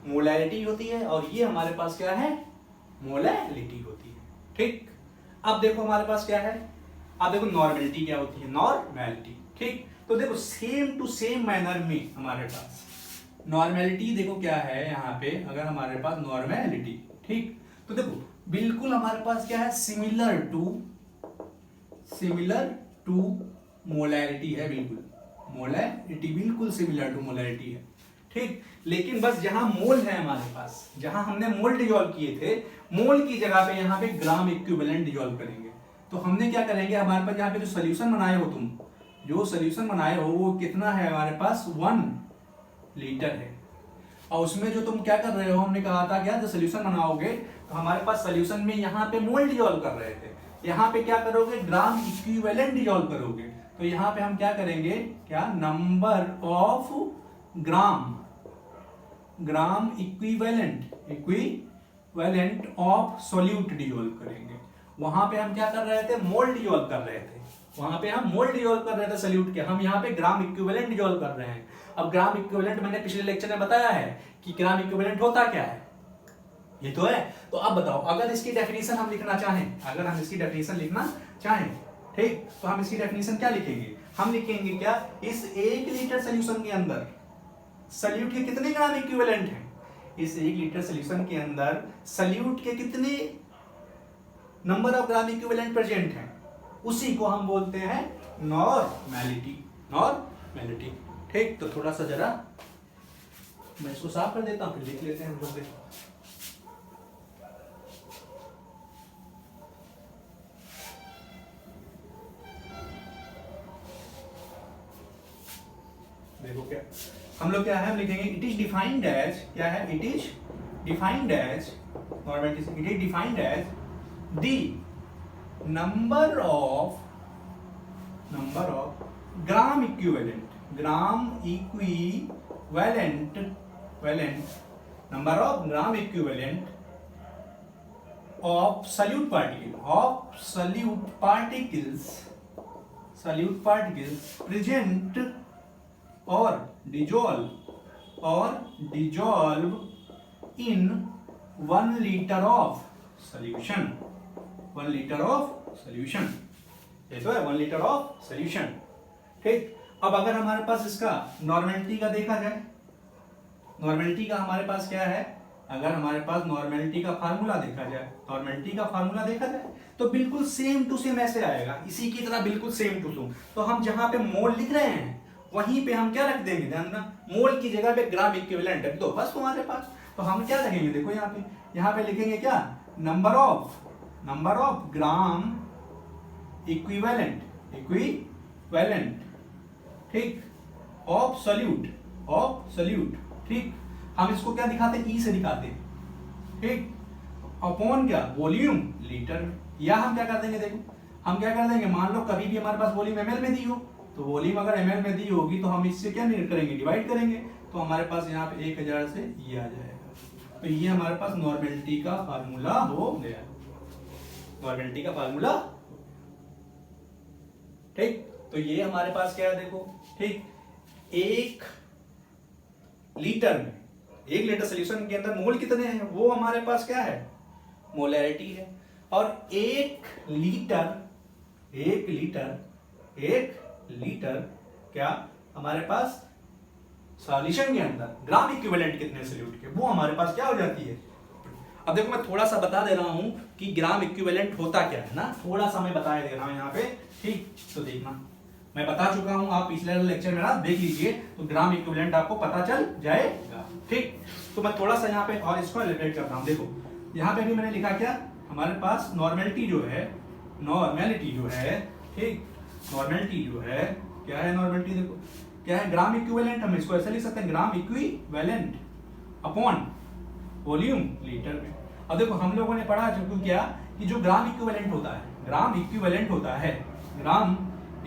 मोलैरिटी होती है, और ये हमारे पास क्या है, मोलैरिटी होती है। ठीक, अब देखो हमारे पास क्या है, अब देखो नॉर्मेलिटी क्या होती है, नॉर्मेलिटी। ठीक, तो देखो सेम टू सेम मैनर में हमारे पास नॉर्मेलिटी देखो क्या है यहाँ पे, अगर हमारे पास नॉर्मेलिटी, ठीक, तो देखो बिल्कुल हमारे पास क्या है, सिमिलर टू मोलैरिटी है, बिल्कुल मोलैरिटी बिल्कुल सिमिलर टू मोलैरिटी है। ठीक, लेकिन बस जहां मोल है हमारे पास, जहां हमने मोल डिजोल्व किए थे, मोल की जगह पे यहाँ पे ग्राम इक्विवेलेंट डिजोल्व करेंगे। तो हमने क्या करेंगे, हमारे पास यहाँ पे जो सोल्यूशन बनाए हो तुम, जो सोल्यूशन बनाए हो वो कितना है हमारे पास, 1 लीटर है। और उसमें जो तुम क्या कर रहे हो, हमने कहा था क्या, जो सोल्यूशन बनाओगे तो हमारे पास सोल्यूशन में यहाँ पे मोल डिजोल्व कर रहे थे, यहाँ पे क्या करोगे, ग्राम इक्विवेलेंट डिजोल्व करोगे। तो यहाँ पे हम क्या करेंगे, क्या, number of gram equivalent of solute dissolve करेंगे। वहां पे हम क्या कर रहे थे, मोल डिजोल्व कर रहे थे, वहां पे हम मोल डिजोल्व कर रहे थे सोल्यूट के, हम यहाँ पे ग्राम इक्विवेलेंट डिजोल्व कर रहे हैं। अब ग्राम इक्विवेलेंट मैंने पिछले लेक्चर में बताया है कि ग्राम इक्विवेलेंट होता क्या है, ये तो है। तो अब बताओ, अगर इसकी डेफिनेशन हम लिखना चाहें, अगर हम इसकी डेफिनेशन लिखना चाहें, ठीक, तो हम इसकी डेफिनेशन क्या लिखेंगे, हम लिखेंगे क्या, इस 1 लीटर सोल्यूशन के अंदर सोल्यूट के कितने ग्राम इक्विवेलेंट हैं, इस 1 लीटर सोल्यूशन के अंदर सोल्यूट के कितने number of gram equivalent present हैं, उसी को हम बोलते हैं नॉर्मेलिटी, नॉर्मेलिटी। ठीक, तो थोड़ा सा जरा मैं इसको साफ कर देता हूं, फिर देख लेते हैं हम लोग। देखो क्या हम लोग क्या है, हम लिखेंगे इट इज डिफाइंड एज, क्या है, it is defined as normality, it is defined as the number of gram equivalent, number of gram equivalent of solute particles present or dissolve in 1 liter of solution, 1 liter of solution, ये तो है 1 liter of solution। ठीक, अब अगर हमारे पास इसका normality का देखा जाए, नॉर्मेलिटी का हमारे पास क्या है, अगर हमारे पास नॉर्मेलिटी का फार्मूला देखा जाए, नॉर्मेलिटी का फार्मूला देखा जाए तो बिल्कुल सेम टू सेम ऐसे आएगा, इसी की तरह बिल्कुल सेम टू सेम। तो हम जहां पे मोल लिख रहे हैं वहीं पे हम क्या रख देंगे, ध्यान ना, मोल की जगह पे ग्राम इक्विवेलेंट रख दो, बस तुम्हारे पास। तो हम क्या लगेंगे, देखो यहाँ पे लिखेंगे क्या, नंबर ऑफ ग्राम इक्विवेलेंट, ठीक, ऑफ सोल्यूट, ठीक, हम इसको क्या दिखाते हैं, ई से दिखाते हैं, ठीक, अपॉन क्या, वॉल्यूम लीटर, या हम क्या कर देंगे, देखो हम क्या कर देंगे, मान लो कभी भी हमारे पास वॉल्यूम ml में दी हो, तो वॉल्यूम अगर ml में दी होगी तो हम इससे क्या करेंगे, डिवाइड करेंगे, तो हमारे पास यहाँ पे 1000 से ये आ जाएगा। तो ये हमारे पास नॉर्मेलिटी का फार्मूला हो गया, नॉर्मेलिटी का फार्मूला। ठीक, तो ये हमारे पास क्या है, देखो, ठीक, 1 लीटर सोल्यूशन के अंदर मोल कितने हैं, वो हमारे पास क्या है, मोलैरिटी है। और 1 लीटर क्या हमारे पास सॉल्यूशन के अंदर ग्राम इक्विवेलेंट कितने सोल्यूट के, वो हमारे पास क्या हो जाती है। अब देखो मैं थोड़ा सा बता दे रहा हूं कि ग्राम इक्विवेलेंट होता क्या है ना, थोड़ा सा मैं बता दे रहा हूं यहाँ पे। ठीक, तो देखना मैं बता चुका हूं, आप पिछले लेक्चर में ना देख लीजिए, तो ग्राम इक्विवेलेंट आपको पता चल जाएगा। ठीक, तो मैं थोड़ा सा यहाँ पे और इसको एलिब्रेट करता हूँ। देखो यहाँ पे भी मैंने लिखा क्या, हमारे पास नॉर्मेलिटी जो है नॉर्मेलिटी जो है, ठीक, नॉर्मेलिटी जो है क्या है, नॉर्मेलिटी देखो क्या है, ग्राम इक्विवेलेंट, हम इसको ऐसे लिख सकते हैं gram equivalent upon volume litre में। अब देखो हम लोगों ने पढ़ा जो क्या कि जो ग्राम इक्विवेलेंट होता है, ग्राम इक्विवेलेंट होता है, ग्राम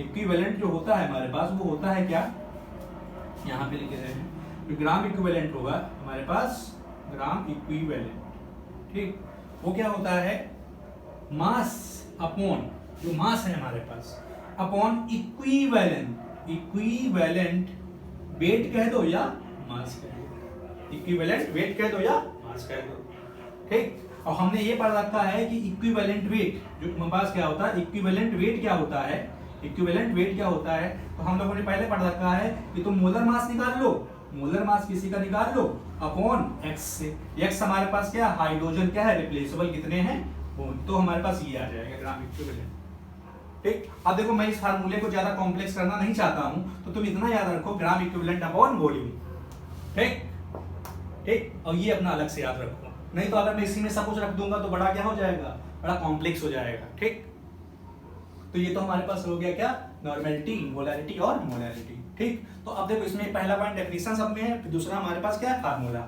इक्विवेलेंट जो होता है हमारे पास वो होता है क्या, यहाँ पे लिखे रहे हैं, जो ग्राम इक्विवेलेंट होगा हमारे पास, ग्राम इक्विवेलेंट, ठीक, वो क्या होता है, मास अपॉन, जो मास है हमारे पास, अपॉन इक्विवेलेंट, इक्विवेलेंट वेट कह दो या मास कह दो, इक्विवेलेंट वेट कह दो या मास कह दो, ठीक। और हमने ये पढ़ रखा है कि इक्विवेलेंट वेट जो तुम्हारे पास क्या होता है, इक्विवेलेंट वेट क्या होता है, इक्विवेलेंट वेट क्या होता है, तो हम लोगों ने पहले पढ़ रखा है कि तुम मोलर मास निकाल लो, मोलर मास किसी का निकाल लो अपॉन एक्स से, एक्स हमारे पास क्या, हाइड्रोजन क्या है, रिप्लेसेबल कितने हैं, तो हमारे पास ये आ जाएगा ग्राम इक्विवेलेंट, ठीक। अब देखो मैं इस फार्मूले को ज्यादा कॉम्प्लेक्स करना नहीं चाहता हूं, तो तुम इतना याद रखो ग्राम इक्विवेलेंट अपॉन वॉल्यूम, ठीक, ठीक, और ये अपना अलग से याद रखो, नहीं तो अगर मैं इसी में सब कुछ रख दूंगा तो बड़ा क्या हो जाएगा, बड़ा कॉम्प्लेक्स हो जाएगा, ठीक। तो ये तो हमारे पास हो गया क्या, नॉर्मेलिटी, मोलैरिटी और मोलैरिटी, ठीक। तो अब देखो इसमें पहला पॉइंट डेफिनेशन सब में है, फिर दूसरा हमारे पास क्या है, फार्मूला,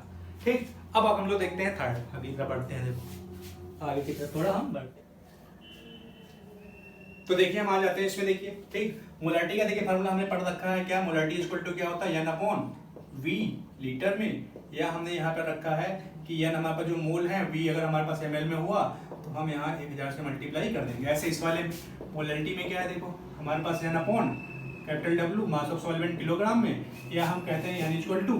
ठीक। अब हम लोग देखते हैं थर्ड, अभी इधर बढ़ते हैं, देखो आगे की तरफ थोड़ा हम बढ़ते हैं, तो देखिए हम आ जाते हैं इसमें, देखिए, ठीक, मोलैरिटी का देखिए फार्मूला हमने पढ़ रखा है, क्या, मोलैरिटी इक्वल टू क्या होता है, एन अपॉन वी लीटर में, या हमने यहाँ पे रखा है कि एन हमारे पास जो मोल है, वी अगर हमारे पास ml में हुआ तो हम यहाँ 1000 से मल्टीप्लाई कर देंगे। ऐसे इस वाले मोलैरिटी में क्या है, देखो हमारे पास n upon capital W mass of solvent kilogram में, या हम कहते हैं एन इक्वल टू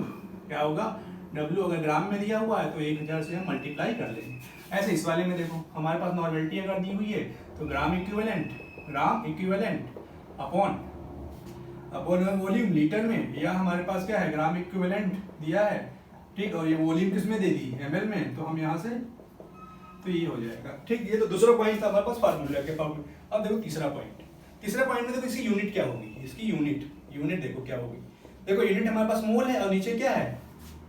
क्या होगा, डब्ल्यू अगर ग्राम में दिया हुआ है तो 1000 से हम मल्टीप्लाई कर लेंगे। ऐसे इस वाले में देखो हमारे पास नॉर्मेलिटी अगर दी हुई है तो gram equivalent upon volume litre में, या हमारे पास क्या है, ग्राम इक्विवेलेंट दिया है, ठीक, और ये वॉल्यूम किस में दे दी, ml में, तो हम यहाँ से तो ये हो जाएगा, ठीक। ये तो दूसरा पॉइंट था हमारे पास फार्मूला के फार्मूले। अब देखो तीसरा पॉइंट, तीसरा पॉइंट में देखो इसकी यूनिट क्या होगी, इसकी यूनिट देखो क्या होगी, देखो यूनिट हमारे पास मोल है और नीचे क्या है,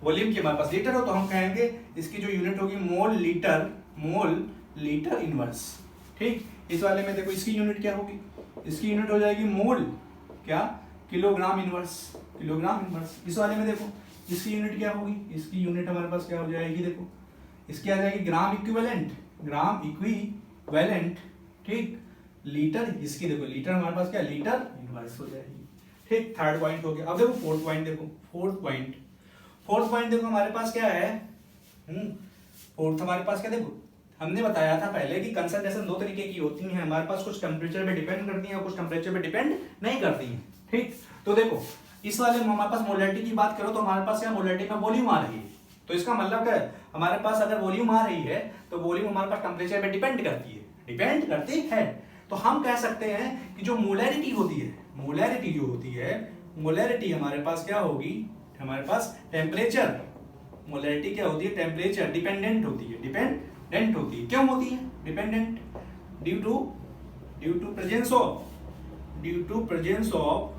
वॉल्यूम की हमारे पास लीटर हो, तो हम कहेंगे इसकी जो यूनिट होगी मोल लीटर इनवर्स, ठीक। इस वाले में देखो इसकी यूनिट क्या होगी, इसकी यूनिट हो जाएगी मोल क्या, किलोग्राम इनवर्स, इस वाले में देखो इसकी यूनिट क्या होगी, इसकी यूनिट हमारे पास क्या हो जाएगी, देखो इसकी आ जाएगी ग्राम इक्विवेलेंट, ठीक, लीटर, इसकी देखो लीटर हमारे पास क्या, लीटर इनवर्स हो जाएगी, ठीक। थर्ड पॉइंट हो गया। अब देखो फोर्थ पॉइंट देखो, फोर्थ पॉइंट देखो हमारे पास क्या है, फोर्थ हमारे पास क्या, देखो हमने बताया था पहले कि कंसंट्रेशन दो तरीके की होती है, हमारे पास कुछ टेम्परेचर पे डिपेंड करती है और कुछ टेम्परेचर पे डिपेंड नहीं करती है, ठीक। तो देखो इस वाले में हमारे पास मोलैरिटी की बात करो तो हमारे पास क्या, मोलैरिटी में वॉल्यूम आ रही है, तो इसका मतलब क्या है, हमारे पास अगर वॉल्यूम आ रही है तो वॉल्यूम हमारे पास टेम्परेचर पे डिपेंड करती है, तो हम कह सकते हैं कि जो मोलैरिटी होती है, मोलैरिटी हमारे पास क्या होगी, हमारे पास टेम्परेचर, मोलैरिटी क्या होती है, टेम्परेचर डिपेंडेंट होती है, क्यों होती है dependent, due to presence of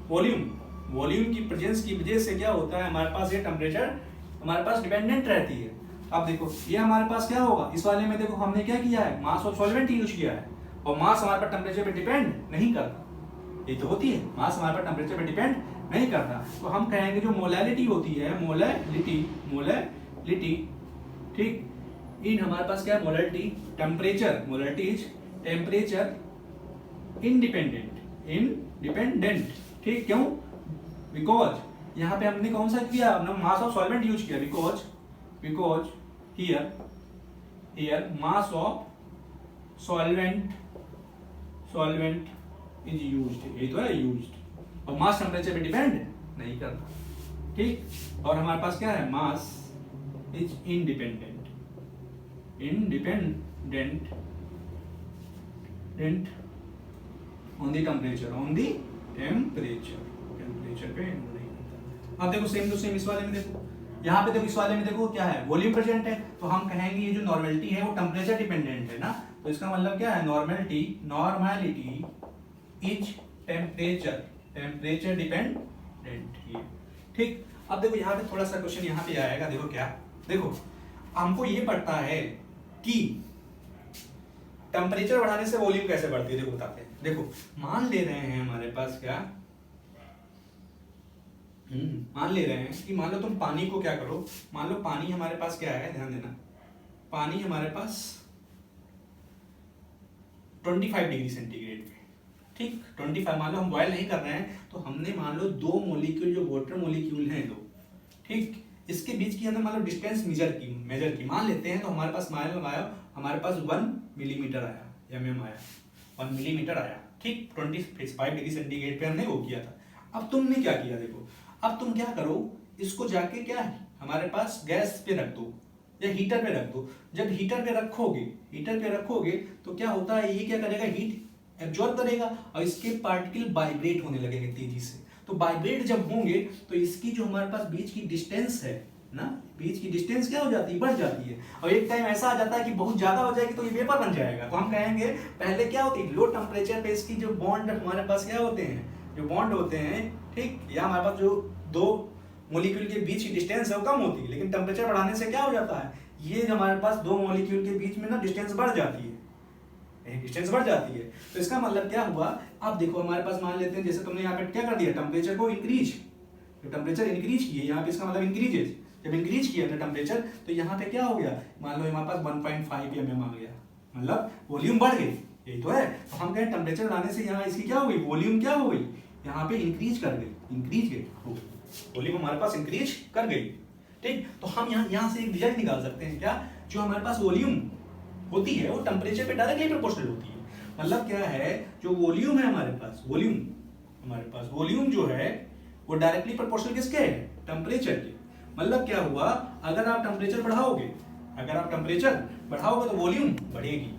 volume की प्रेजेंस की वजह से क्या होता है, हमारे पास ये टेम्परेचर हमारे पास डिपेंडेंट रहती है। अब देखो ये हमारे पास क्या होगा, इस वाले में देखो हमने क्या किया है, मास ऑफ सॉल्वेंट यूज किया है, और मास हमारे पास टेम्परेचर पे डिपेंड नहीं करता, ये तो होती है, मास हमारे पास टेम्परेचर पे डिपेंड नहीं करता, तो हम कहेंगे जो मोलैरिटी होती है, मोलैरिटी, ठीक, इन हमारे पास क्या है, मोलैरिटी इज टेम्परेचर इंडिपेंडेंट, ठीक, क्यों, बिकॉज यहाँ पे हमने कौन सा किया, हमने मास ऑफ सॉल्वेंट यूज किया, because here mass of solvent is used, ये तो है यूज्ड, और मास टेम्परेचर पे डिपेंड नहीं करता, ठीक। और हमारे पास क्या है, mass is independent on the temperature, temperature पे नहीं करता। अब देखो सेम टू सेम इस वाले में देखो, यहाँ पे देखो इस वाले में देखो क्या है, वॉल्यूम प्रेजेंट है, तो हम कहेंगे ये जो नॉर्मेलिटी है वो टेम्परेचर डिपेंडेंट है ना, तो इसका मतलब क्या है, नॉर्मेलिटी इज टेम्परेचर डिपेंडेंट, ठीक। अब देखो यहाँ पे थोड़ा सा क्वेश्चन यहाँ पे आएगा, देखो क्या, देखो हमको ये पता है कि टेम्परेचर बढ़ाने से वॉल्यूम कैसे बढ़ती है, देखो बताते हैं। देखो मान ले रहे हैं हमारे पास क्या, मान ले रहे हैं कि मान लो तुम पानी को क्या करो, मान लो पानी हमारे पास क्या है, ध्यान देना, पानी हमारे पास 25 डिग्री सेंटीग्रेड पे, ठीक 25, मान लो हम बॉयल नहीं कर रहे हैं, तो हमने मान लो 2 मॉलिक्यूल जो वाटर मॉलिक्यूल हैं 2, ठीक, इसके बीच की हमने मान लो डिस्टेंस मेजर की मान लेते हैं, तो हमारे पास मान लो आया, हमारे पास 1 मिलीमीटर आया, mm आया, 1 मिलीमीटर आया, ठीक 25 डिग्री सेंटीग्रेड पे हमने वो किया था। अब तुमने क्या किया, देखो अब तुम क्या करो, इसको जाके क्या है हमारे पास गैस पे रख दो या हीटर पे रख दो। जब हीटर पे रखोगे तो क्या होता है, ये क्या करेगा, हीट एब्जॉर्ब करेगा और इसके पार्टिकल वाइब्रेट होने लगेंगे तेजी से। तो वाइब्रेट जब होंगे तो इसकी जो हमारे पास बीच की डिस्टेंस है ना, बीच की डिस्टेंस क्या हो जाती है, बढ़ जाती है। और एक टाइम ऐसा आ जाता है कि बहुत ज्यादा हो जाएगी तो ये वेपर बन जाएगा। तो हम कहेंगे पहले क्या होती है, लो टेम्परेचर पे इसकी जो बॉन्ड हमारे पास क्या होते हैं, जो बॉन्ड होते हैं, ठीक, या हमारे पास जो 2 मॉलिक्यूल के बीच की डिस्टेंस है वो कम होती है, लेकिन टेम्परेचर बढ़ाने से क्या हो जाता है, ये हमारे पास 2 मॉलिक्यूल के बीच में ना डिस्टेंस बढ़ जाती है, डिस्टेंस बढ़ जाती है। तो इसका मतलब क्या हुआ, अब देखो हमारे पास मान लेते हैं, जैसे तुमने यहाँ पे क्या कर दिया, टेम्परेचर को इंक्रीज, जो टेम्परेचर इंक्रीज किए यहाँ पे, इसका मतलब इंक्रीजेज, जब इंक्रीज किया था टेम्परेचर तो यहाँ पे क्या हो गया, मान लो हमारे पास 1.5 mm आ गया, मतलब वॉल्यूम बढ़ गई, यही तो है। तो हम कहें टेम्परेचर बढ़ाने से यहाँ इसकी क्या हो गई, वॉल्यूम क्या हो गई, यहाँ पे इंक्रीज कर गई, इंक्रीज हो गई, वॉल्यूम हमारे पास इंक्रीज कर गई, ठीक। तो हम यहाँ से एक रिजल्ट निकाल सकते हैं क्या, जो हमारे पास वॉल्यूम होती है वो टेम्परेचर पे डायरेक्टली प्रोपोर्शनल होती है। मतलब क्या है, जो वॉल्यूम है हमारे पास, वॉल्यूम जो है वो डायरेक्टली प्रोपोर्शनल किसके है, टेम्परेचर के। मतलब क्या हुआ, अगर आप टेम्परेचर बढ़ाओगे तो वॉल्यूम बढ़ेगी,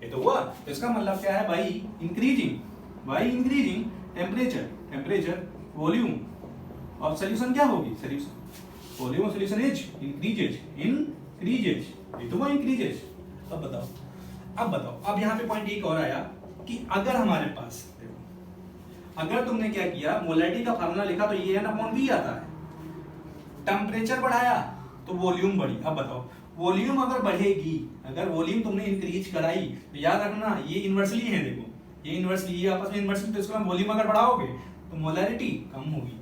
ये तो हुआ। तो इसका मतलब क्या है, by increasing temperature volume of solution क्या होगी, volume of solution is increases, ये तो हुआ इंक्रीजेज। अब बताओ, अब यहाँ पे पॉइंट एक और आया कि अगर हमारे पास देखो, अगर तुमने क्या किया, मोलैरिटी का फार्मूला लिखा तो ये n/v आता है, टेम्परेचर बढ़ाया तो वॉल्यूम बढ़ी। अब बताओ, वॉल्यूम अगर बढ़ेगी, अगर वॉल्यूम तुमने इंक्रीज कराई तो याद रखना ये इन्वर्सली है, देखो ये इन्वर्सली, ये आपस में इन्वर्सली, तो इसका वॉल्यूम अगर बढ़ाओगे तो मोलैरिटी कम होगी।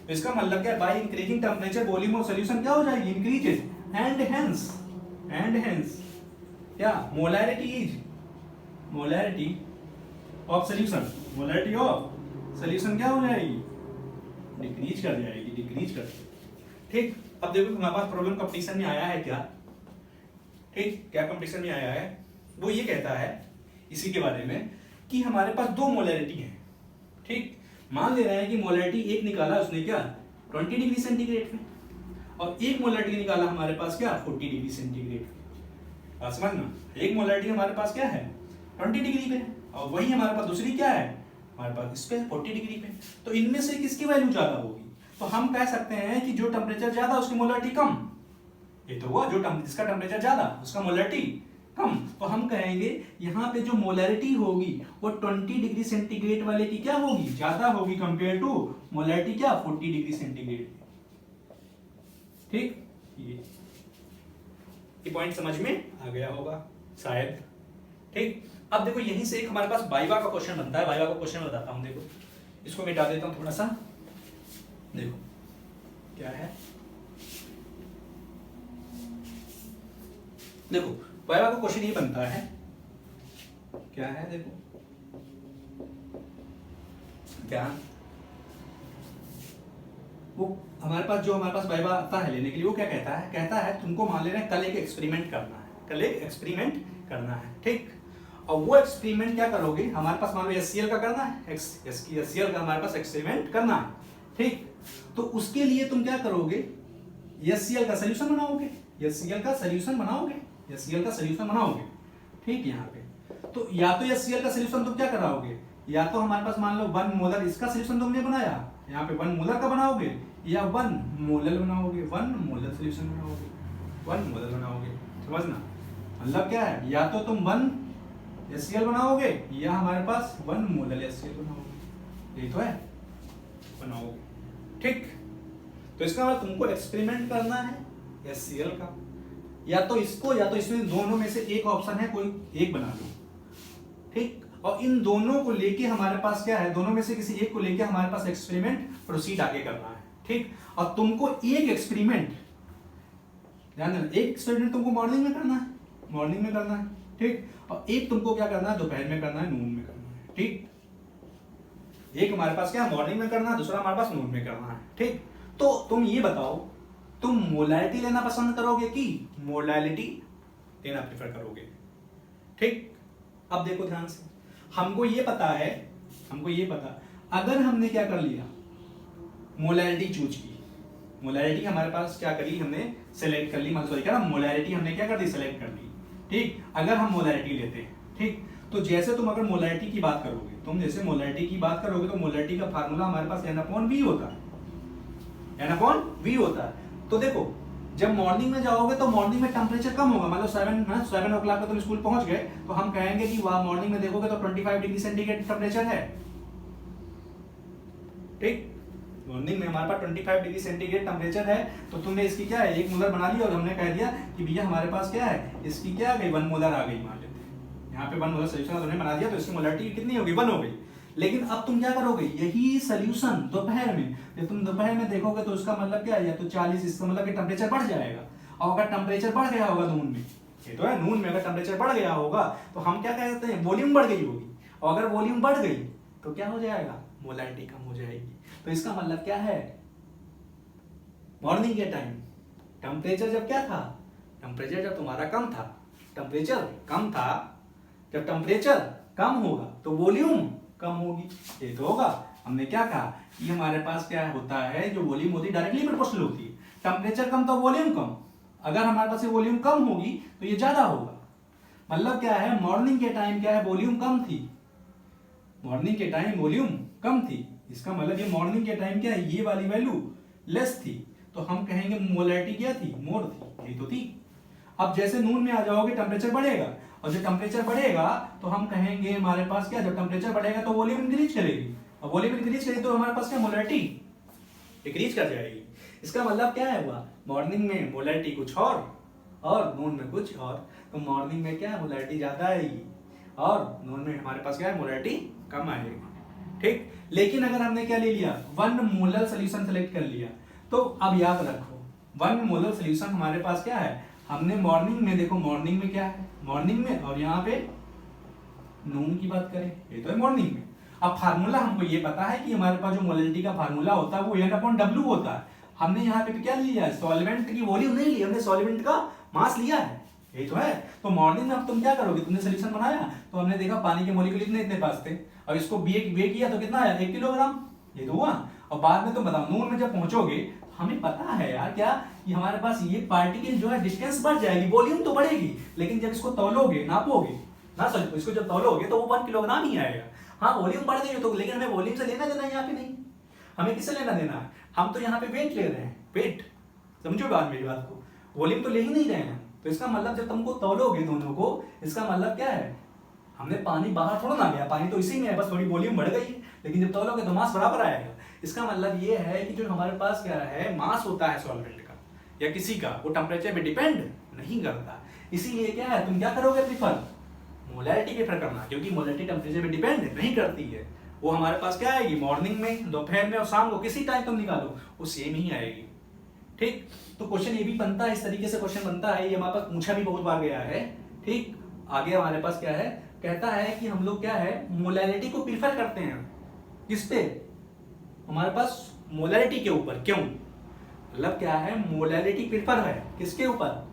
तो इसका मतलब क्या है, by increasing temperature volume of solution क्या हो जाएगी, इंक्रीजेस, एंड हेंस क्या, मोलैरिटी ऑफ सॉल्यूशन क्या हो जाएगी, डिक्रीज कर जाएगी, ठीक। अब देखो हमारे पास प्रॉब्लम कंपटीशन में आया है क्या, ठीक, क्या कंपटीशन में आया है, वो ये कहता है इसी के बारे में कि हमारे पास 2 मोलैरिटी है, ठीक। मान ले रहे हैं कि मोलैरिटी एक निकाला उसने क्या 20 डिग्री सेंटीग्रेड में, और एक मोलैरिटी निकाला हमारे पास क्या 40 डिग्री सेंटीग्रेड। समझना, एक मोलैरिटी हमारे पास क्या है 20 डिग्री पे, और वही हमारे पास दूसरी क्या है, हमारे पास इस पे 40 डिग्री पे। तो इनमें से किसकी वैल्यू ज्यादा होगी, तो हम कह सकते हैं कि जो टेम्परेचर ज्यादा उसकी मोलैरिटी कम, ये तो हुआ, जो जिसका टेम्परेचर ज्यादा उसका मोलैरिटी कम। तो हम कहेंगे यहाँ पे जो मोलैरिटी होगी वो 20 डिग्री सेंटीग्रेड वाले की क्या होगी, ज्यादा होगी कंपेयर टू मोलैरिटी क्या 40 डिग्री सेंटीग्रेड, ठीक। ये पॉइंट समझ में आ गया होगा शायद, ठीक। अब देखो यहीं से एक हमारे पास वाइवा का क्वेश्चन बनता है, वाइवा का क्वेश्चन बताता हूं, देखो इसको मिटा देता हूं थोड़ा सा, देखो क्या है, देखो वाइवा का क्वेश्चन ये बनता है, क्या है, देखो क्या, वो हमारे पास वाइवा आता है लेने के लिए, वो क्या कहता है तुमको मान लेना कल एक एक्सपेरिमेंट करना है, ठीक। और वो एक्सपेरिमेंट क्या करोगे, हमारे पास मान लो HCl का करना है, HCl का हमारे पास एक्सपेरिमेंट करना है, ठीक। तो उसके लिए तुम क्या करोगे, HCl का सोल्यूशन बनाओगे, ठीक। यहाँ पे तो या तो HCl का सोल्यूशन तुम क्या कराओगे, या तो हमारे पास मान लो 1 मोलर इसका सोल्यूशन तुमने बनाया, यहाँ पे 1 मोलर का बनाओगे, या 1 मोलर बनाओगे, 1 मोलर सोल्यूशन बनाओगे, समझना। मतलब क्या है, या तो तुम 1 HCl बनाओगे या हमारे पास 1 मोलर HCl बनाओगे, यही तो है, बनाओगे, ठीक। तो इसका मतलब तुमको एक्सपेरिमेंट करना है HCl का, या तो इसको या तो इसमें दोनों में से एक ऑप्शन है, कोई एक बना लो। और इन दोनों को लेके हमारे पास क्या है, दोनों में से किसी एक को लेके हमारे पास एक्सपेरिमेंट प्रोसीड आगे करना है, ठीक। और तुमको एक एक्सपेरिमेंट, ध्यान देना, एक एक्सपेरिमेंट तुमको मॉर्निंग में करना है, मॉर्निंग में करना है, ठीक। और एक तुमको क्या करना है, दोपहर में करना है, नून में करना है, ठीक। एक हमारे पास क्या है, मॉर्निंग में करना है, दूसरा हमारे पास नून में करना है, ठीक। तो तुम ये बताओ, तुम मोलैलिटी लेना पसंद करोगे कि मोलैलिटी लेना प्रेफर करोगे, ठीक। अब देखो ध्यान से, हमको ये पता है, हमको ये पता, अगर हमने क्या कर लिया, मोलैलिटी चूज की, मोलैलिटी हमारे पास क्या करी, हमने सेलेक्ट कर ली, मतलब सॉरी क्या, मोलैलिटी हमने क्या कर दी, सेलेक्ट कर ली, ठीक। अगर हम मोलैलिटी लेते हैं, ठीक, तो जैसे तुम अगर मोलैलिटी की बात करोगे, तुम जैसे मोलैलिटी की बात करोगे तो मोलैलिटी का फार्मूला हमारे पास N/V होता है, N/V होता है। तो देखो, जब मॉर्निंग में जाओगे तो मॉर्निंग में टेम्परेचर कम होगा, मतलब 7 o'clock पे तुम स्कूल पहुंच गए तो हम कहेंगे कि वहां मॉर्निंग में देखोगे तो 25 डिग्री सेंटीग्रेड टेम्परेचर है, ठीक। मॉर्निंग में हमारे पास 25 डिग्री सेंटीग्रेड टेम्परेचर है, तो तुमने इसकी क्या है, 1 मोलर बना लिया और हमने कह दिया कि भैया हमारे पास क्या है, इसकी क्या आ गई, 1 मोलर आ गई, मान लेते हैं यहाँ पे 1 मोलर सोल्यूशन तुमने बना दिया, तो इसकी मोलरिटी कितनी होगी, 1 हो गई। लेकिन अब तुम क्या करोगे, यही सोल्यूशन दोपहर में, जब तुम दोपहर में देखोगे तो उसका मतलब क्या है, या तो 40, इसका मतलब कि टेम्परेचर बढ़ जाएगा। और अगर टेम्परेचर बढ़ गया होगा नून में, ये तो है, नून में अगर टेम्परेचर बढ़ गया होगा तो हम क्या कहते हैं, वॉल्यूम बढ़ गई होगी, और अगर वॉल्यूम बढ़ गई तो क्या हो जाएगा, मोलैलिटी कम हो जाएगी। तो इसका मतलब क्या है, मॉर्निंग के टाइम टेम्परेचर जब क्या था, टेम्परेचर जब तुम्हारा कम था, टेम्परेचर कम था, जब टेम्परेचर कम होगा तो वॉल्यूम कम होगी, ये तो होगा। हमने क्या कहा कि हमारे पास क्या होता है, जो वॉल्यूम होती है डायरेक्टली प्रोपोर्शनल होती है, टेम्परेचर कम तो वॉल्यूम कम, अगर हमारे पास ये वॉल्यूम कम होगी तो ये ज्यादा होगा। मतलब क्या है, मॉर्निंग के टाइम क्या है, वॉल्यूम कम थी, मॉर्निंग के टाइम वॉल्यूम कम थी, इसका मतलब ये मॉर्निंग के टाइम क्या है, ये वाली वैल्यू लेस थी, तो हम कहेंगे मोलैलिटी क्या थी, मोर थी, ये तो थी। अब जैसे नून में आ जाओगे टेम्परेचर बढ़ेगा, और जब टेम्परेचर बढ़ेगा तो हम कहेंगे हमारे पास क्या, जब टेम्परेचर बढ़ेगा तो वॉल्यूम इंक्रीज करेगी, और वॉल्यूम इंक्रीज करेगी तो हमारे पास क्या, मोलैलिटी डिक्रीज कर जाएगी। इसका मतलब क्या है हुआ, मॉर्निंग में मोलैलिटी कुछ और नून में कुछ और, तो मॉर्निंग में क्या है, मोलैलिटी ज्यादा आएगी, और नून में हमारे पास क्या है, मोलैलिटी कम आएगी, ठीक। लेकिन अगर हमने क्या ले लिया, 1 मोलर सोल्यूशन सेलेक्ट कर लिया, तो अब याद रखो 1 मोलर सोल्यूशन हमारे पास क्या है, हमने मॉर्निंग में, देखो मॉर्निंग में क्या है, मॉर्निंग में, और यहाँ पे नून की बात करें, ये तो है मॉर्निंग में। अब फार्मूला हमको ये पता है कि हमारे पास जो मोलैलिटी का फार्मूला होता है वो N/W होता है। हमने यहाँ पे क्या लिया है, सॉल्वेंट की वॉल्यूम नहीं ली, हमने सॉल्वेंट का मास लिया है, यही तो है। तो मॉर्निंग में अब तुम क्या करोगे, तुमने सोल्यूशन बनाया तो हमने देखा पानी के मॉलिक्यूल इतने पास थे, और इसको वे किया तो कितना आया, 1 किलोग्राम, ये तो हुआ। और बाद में तुम बताओ नून में जब पहुंचोगे हमें पता है यार क्या, कि हमारे पास ये पार्टिकल जो है डिस्टेंस बढ़ जाएगी, वॉल्यूम तो बढ़ेगी, लेकिन जब इसको तौलोगे, नापोगे ना, सॉरी इसको जब तौलोगे तो वो 1 किलोग्राम ही आएगा। हाँ वॉल्यूम बढ़ गई तो, लेकिन हमें वॉल्यूम से लेना देना यहाँ पे नहीं, हमें किससे लेना देना है, हम तो यहाँ पे वेट ले रहे हैं, वेट, समझो बात मेरी बात को, वॉल्यूम तो ले ही नहीं रहे हैं। तो इसका मतलब जब तुमको तौलोगे दोनों को, इसका मतलब क्या है, हमने पानी बाहर थोड़ा ना गया, पानी तो इसी में है, बस थोड़ी वॉल्यूम बढ़ गई है, लेकिन जब तौलोगे तो मास बराबर आएगा। इसका मतलब ये है कि जो हमारे पास क्या है, मास होता है सॉल्वेंट का या किसी का, वो टेम्परेचर पे डिपेंड नहीं करता। इसीलिए क्या है, तुम क्या करोगे प्रीफर, मोलैलिटी प्रेफर करना, क्योंकि मोलैलिटी टेम्परेचर पे डिपेंड नहीं करती है। वो हमारे पास क्या आएगी, मॉर्निंग में, दोपहर में और शाम को, किसी टाइम तुम निकालो वो सेम ही आएगी, ठीक। तो क्वेश्चन ये भी बनता है, इस तरीके से क्वेश्चन बनता है, ये हमारे पास पूछा भी बहुत बार गया है, ठीक। आगे हमारे पास क्या है, कहता है कि हम लोग क्या है, मोलैलिटी को प्रीफर करते हैं, किस पे, हमारे पास मोलैलिटी के ऊपर, क्यों, मतलब क्या है, मोलैलिटी प्रीफर है किसके ऊपर,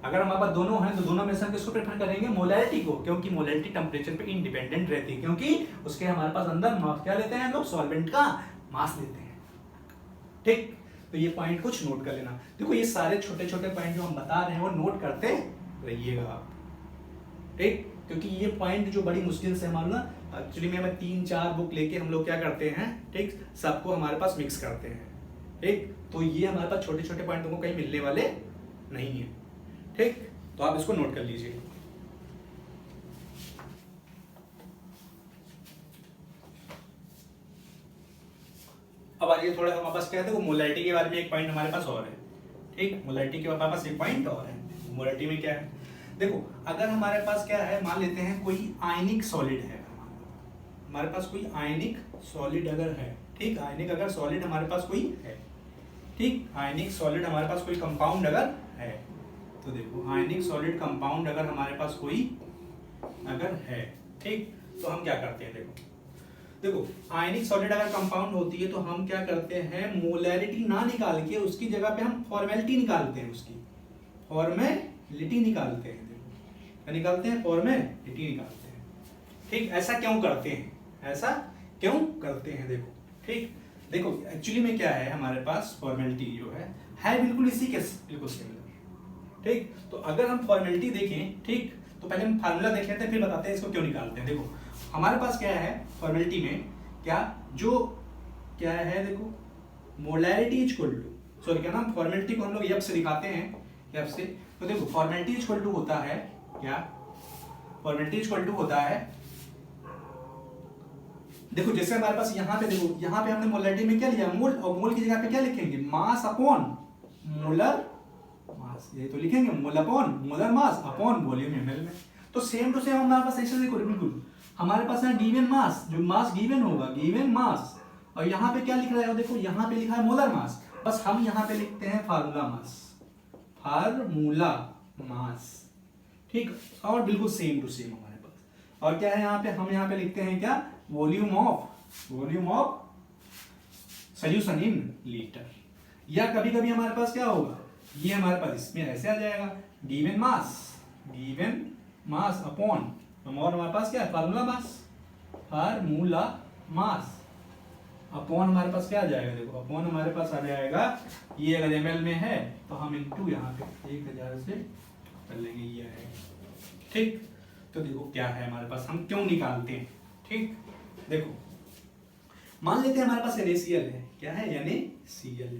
अगर हमारे पास दोनों हैं तो दोनों में से हम किसको प्रेफर करेंगे, मोलैलिटी को, क्योंकि मोलैलिटी टेम्परेचर पे इंडिपेंडेंट रहती है, क्योंकि उसके हमारे पास अंदर क्या लेते हैं हम लोग, सॉल्वेंट का मास लेते हैं, ठीक। तो ये पॉइंट कुछ नोट कर लेना। देखो ये सारे छोटे छोटे पॉइंट जो हम बता रहे हैं वो नोट करते रहिएगा आप, ठीक, क्योंकि ये पॉइंट जो बड़ी मुश्किल से हमारा ना, एक्चुअली में हमें 3-4 बुक लेके हम लोग क्या करते हैं, ठीक, सबको हमारे पास मिक्स करते हैं, ठीक। तो ये हमारे पास छोटे छोटे पॉइंट तुमको कहीं मिलने वाले नहीं है, ठीक। तो आप इसको नोट कर लीजिए। अब आइए थोड़ा हमारे पास क्या है, देखो मोलैलिटी के बारे में एक पॉइंट हमारे पास और है, ठीक। मोलैलिटी के हमारे पास एक पॉइंट और है, मोलैलिटी में क्या है, देखो अगर हमारे पास क्या है, मान लेते हैं कोई आयनिक सॉलिड है, हमारे पास कोई आयनिक सॉलिड अगर है, ठीक, आयनिक अगर सॉलिड हमारे पास कोई है, ठीक, आयनिक सॉलिड हमारे पास कोई कंपाउंड अगर है, तो देखो आयनिक सॉलिड कंपाउंड अगर हमारे पास कोई अगर है, ठीक, तो हम क्या करते हैं, देखो आयनिक सॉलिड अगर कंपाउंड होती है तो हम क्या करते हैं, मोलैरिटी ना निकाल के उसकी जगह पे हम फॉर्मेलिटी निकालते हैं, उसकी फॉर्मेलिटी निकालते हैं, देखो क्या निकालते हैं, फॉर्मेलिटी निकालते हैं, ठीक। ऐसा क्यों करते हैं, ऐसा क्यों करते हैं, देखो, ठीक, देखो एक्चुअली में क्या है, हमारे पास फॉर्मेलिटी जो है बिल्कुल इसी के बिल्कुल सिमिलर, ठीक। तो अगर हम फॉर्मेलिटी देखें, ठीक, तो पहले हम फार्मूला देख लेते हैं फिर बताते हैं इसको क्यों निकालते हैं। देखो हमारे पास क्या है फॉर्मेलिटी में, क्या जो क्या है, देखो मोलैरिटी इक्वल टू, सॉरी क्या नाम, फॉर्मेलिटी को हम लोग एफ से दिखाते हैं, एफ से। तो देखो फॉर्मेलिटी इक्वल टू होता है क्या, फॉर्मेलिटी इक्वल टू होता है, देखो जैसे हमारे पास यहाँ पे, देखो यहाँ पे हमने मोलैरिटी में क्या लिया, मोल, और मोल की जगह पे क्या लिखेंगे, मास अपॉन मोलर मास, ये तो लिखेंगे mole upon molar mass upon volume ML में। तो सेम टू सेम हमारे पास ऐसे देखो बिल्कुल, हमारे पास है गिवन मास, जो मास गिवन होगा, गिवन मास, और यहाँ पे क्या लिख रहा है, देखो यहाँ पे लिखा है मोलर मास, बस हम यहाँ पे लिखते हैं फार्मूला मास, फार्मूला मास, ठीक, और बिल्कुल सेम टू सेम हमारे पास। और क्या है यहाँ पे, हम यहाँ पे लिखते हैं क्या, volume of solution in litre. या कभी कभी हमारे पास क्या होगा, ये हमारे पास इसमें ऐसे आ जाएगा, गिवन मास अपॉन, और हमारे पास क्या है, फार्मूला मास अपॉन हमारे पास क्या आ जाएगा, देखो अपॉन हमारे पास आ जाएगा, ये अगर एमएल में है तो हम इनटू यहाँ पे 1000 से कर लेंगे, ये है, ठीक। तो देखो क्या है हमारे पास, हम क्यों निकालते हैं, ठीक। देखो मान लेते हैं हमारे पास NaCl है, क्या है, NaCl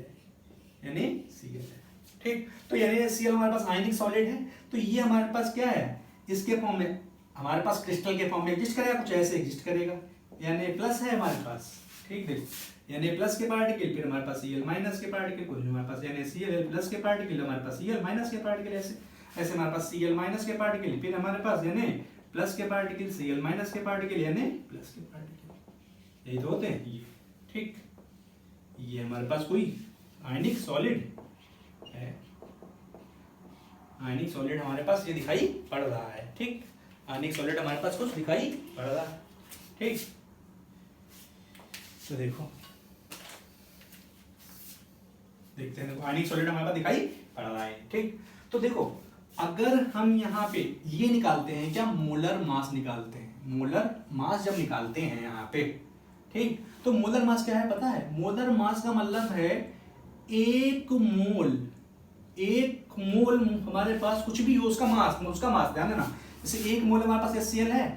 है, ठीक। तो NaCl हमारे पास आयनिक सॉलिड है, तो ये हमारे पास क्या है, इसके फॉर्म में हमारे पास क्रिस्टल के फॉर्म में एग्जिस्ट करेगा, कुछ ऐसे एग्जिस्ट करेगा, Na+ है हमारे पास, ठीक। देखो Na+ के पार्टिकल, फिर हमारे पास Cl- के पार्टिकल, कुछ हमारे पास NaCl+ के पार्टिकल, हमारे पास Cl- के पार्टिकल, ऐसे हमारे पास Cl- के पार्टिकल, फिर हमारे पास Na+ के पार्टिकल, Cl- के पार्टिकल, Na+ के पार्टिकल, यही तो होते हैं ये, ठीक। ये हमारे पास कोई आयनिक सॉलिड है, आयनिक सॉलिड हमारे पास ये दिखाई पड़ रहा है, ठीक, आयनिक सॉलिड हमारे पास कुछ दिखाई पड़ रहा है, ठीक। तो देखो देखते हैं, देखो आयनिक सॉलिड हमारे पास दिखाई पड़ रहा है, ठीक। तो देखो अगर हम यहाँ पे ये निकालते हैं क्या, मोलर मास निकालते हैं, मोलर मास जब निकालते हैं यहाँ पे, ठीक, तो मोलर मास क्या है पता है, मोलर मास का मतलब है एक मोल हमारे पास कुछ भी हो उसका मास ध्यान देना, जैसे एक मोल हमारे पास HCl है,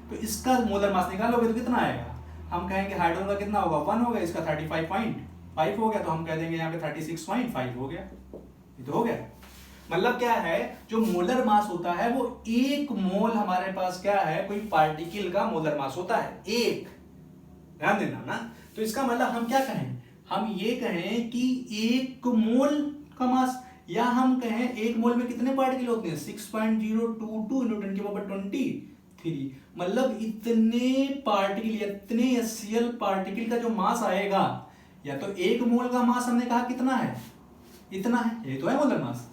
तो इसका मोलर मास निकालोगे तो कितना आएगा, हम कहेंगे हाइड्रोजन का कितना होगा, 1 हो गया, इसका 35.5 हो गया, तो हम कह देंगे यहाँ पे 36.5 हो गया, ये तो हो गया। मतलब क्या है, जो मोलर मास होता है वो एक मोल हमारे पास क्या है, कोई पार्टिकल का मोलर मास होता है, एक, ध्यान देना ना। तो इसका मतलब हम क्या कहें, हम ये कहें कि एक मोल का मास, या हम कहें एक मोल में कितने पार्टिकल होते हैं, 6.022 × 10⁻23, मतलब इतने पार्टिकल, इतने HCl पार्टिकल का जो मास आएगा, या तो एक मोल का मास हमने कहा कितना है, इतना है, ये तो है मोलर मास,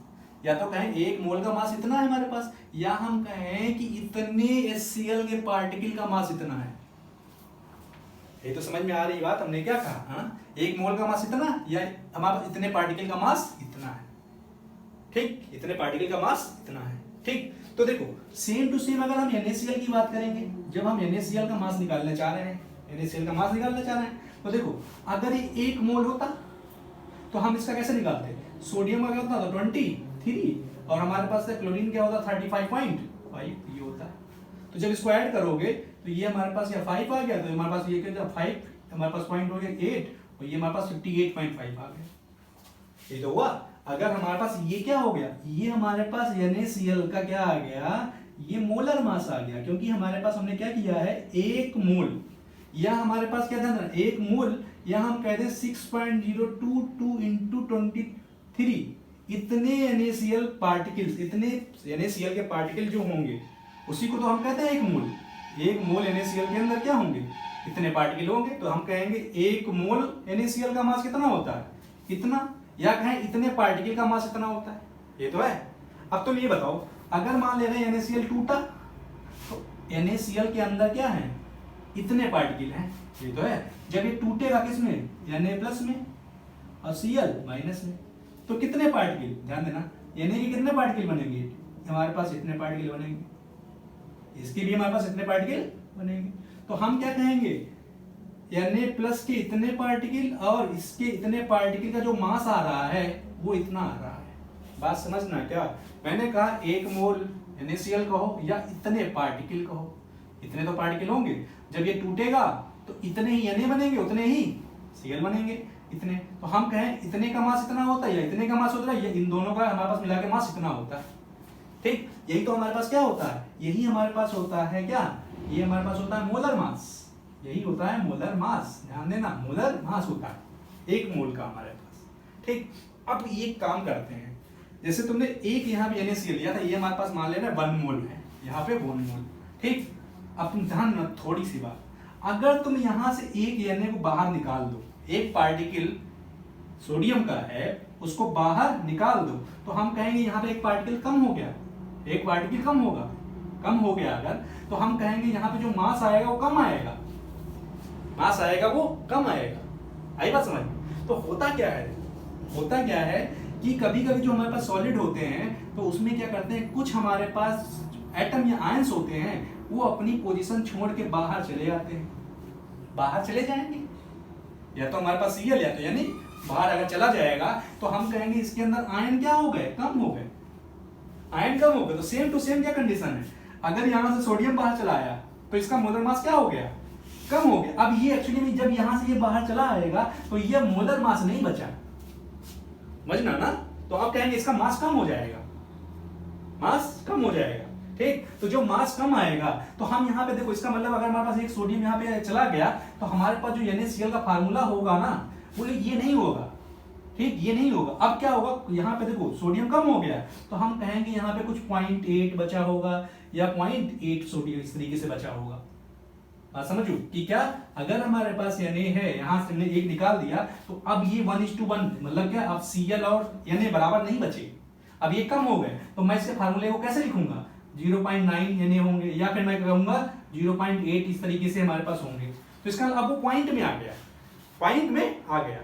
या तो कहें एक मोल का मास इतना है हमारे पास, या हम कहें कि इतने HCl के पार्टिकल का मास इतना है। ये तो समझ में आ रही बात, हमने क्या कहा, हाँ? एक मोल का मास इतना, या हमारे पास इतने पार्टिकल का मास इतना है, ठीक, इतने पार्टिकल का मास इतना है, ठीक। तो देखो सेम टू सेम अगर हम NaCl की बात करेंगे, जब हम NaCl का मास निकालना चाह रहे हैं, NaCl का मास निकालना चाह रहे हैं, तो देखो अगर ये 1 मोल होता तो हम इसका कैसे निकालते, सोडियम का क्या होता था 23, और हमारे पास क्लोरीन क्या होता 35.5, ये होता है। तो जब इसको ऐड करोगे तो ये हमारे पास या 5 आ गया, तो हमारे पास ये क्या 5 हमारे पास पॉइंट हो गया 8, और ये हमारे पास 58.5 आ गया, ये तो हुआ। अगर हमारे पास ये क्या हो गया, ये हमारे पास NaCl का क्या आ गया, ये मोलर मास आ गया, क्योंकि हमारे पास हमने क्या किया है, एक मोल, या हमारे पास क्या था, एक मोल, या हम कहते हैं 6.022 × 23, इतने NaCl पार्टिकल्स, इतने NaCl के पार्टिकल जो होंगे उसी को तो हम कहते हैं एक मोल। एक मोल NaCl के अंदर क्या होंगे, इतने पार्टिकल होंगे, तो हम कहेंगे 1 मोल NaCl का मास कितना होता है, इतना, या कहें इतने पार्टिकल का मास इतना होता है, ये तो है। अब तुम ये बताओ, अगर मान ले रहे हैं NaCl टूटा, तो NaCl के अंदर क्या है, इतने पार्टिकल हैं, ये तो है। जब ये टूटेगा किसमें, Na+ में और Cl माइनस में, तो कितने पार्टिकल, ध्यान देना, Na के कितने पार्टिकल बनेंगे, हमारे पास इतने पार्टिकल बनेंगे, इसके भी हमारे पास इतने पार्टिकल बनेंगे। तो हम क्या कहेंगे, Na+ के इतने पार्टिकल और इसके इतने पार्टिकल का जो मास आ रहा है वो इतना आ रहा है। बात समझना क्या, मैंने कहा 1 मोल NaCl कहो या इतने पार्टिकल कहो, इतने तो पार्टिकल होंगे, जब ये टूटेगा तो इतने ही Na बनेंगे, उतने ही Cl बनेंगे, इतने। तो हम कहें इतने का मास इतना होता है या इतने का मास होता है, इन दोनों का हमारे पास मिला के मास इतना होता है, ठीक। यही तो हमारे पास क्या होता है, यही हमारे पास होता है क्या, ये हमारे पास होता है मोलर मास, यही होता है मोलर मास, ध्यान देना, मोलर मास होता है 1 मोल का हमारे पास, ठीक। अब एक काम करते हैं, जैसे तुमने एक यहाँ पे NaCl लिया था, ये हमारे पास मान लेना 1 मोल है, यहाँ पे 1 मोल, ठीक। अब तुम ध्यान रखना थोड़ी सी बात, अगर तुम यहाँ से एक Na को बाहर निकाल दो, एक पार्टिकल सोडियम का है उसको बाहर निकाल दो, तो हम कहेंगे यहाँ पे एक पार्टिकल कम हो गया, एक पार्टिकल कम होगा, कम हो गया अगर, तो हम कहेंगे यहाँ पे जो मास आएगा वो कम आएगा, मास आएगा वो कम आएगा। आई बात समझ। तो होता क्या है, होता क्या है कि कभी कभी जो हमारे पास सॉलिड होते हैं तो उसमें क्या करते हैं, कुछ हमारे पास एटम या आयंस होते हैं वो अपनी पोजीशन छोड़ के बाहर चले जाते हैं, बाहर चले जाएंगे, या तो हमारे पास Cl या तो यानी बाहर अगर चला जाएगा तो हम कहेंगे इसके अंदर आयन क्या हो गए, कम हो गए, आयन कम हो गए। तो सेम टू सेम क्या कंडीशन है, अगर यहां से सोडियम बाहर चला आया तो इसका मोलर मास क्या हो गया, कम हो गया। अब ये एक्चुअली में जब यहां से ये बाहर चला आएगा तो ये मोलर मास नहीं बचा, समझना ना, तो आप कहेंगे इसका मास कम हो जाएगा, मास कम हो जाएगा, ठीक। तो जो मास कम आएगा तो हम यहाँ पे देखो, इसका मतलब अगर हमारे पास एक सोडियम यहाँ पे चला गया तो हमारे पास जो NaCl का फार्मूला होगा ना वो ये नहीं होगा, ठीक, ये नहीं होगा। अब क्या होगा, यहाँ पे देखो सोडियम कम हो गया तो हम कहेंगे यहाँ पे कुछ 0.8 बचा होगा या 0.8 सोडियम इस तरीके से बचा होगा। बात समझो कि क्या, अगर हमारे पास Na है, यहाँ से हमने एक निकाल दिया तो अब ये 1:1, मतलब क्या, अब Cl और Na बराबर नहीं बचे, अब ये कम हो गए, तो मैं इसके फार्मूले को कैसे लिखूंगा, 0.9 Na होंगे या फिर मैं कहूंगा 0.8 इस तरीके से हमारे पास होंगे। तो इसका अब वो पॉइंट में आ गया, पॉइंट में आ गया,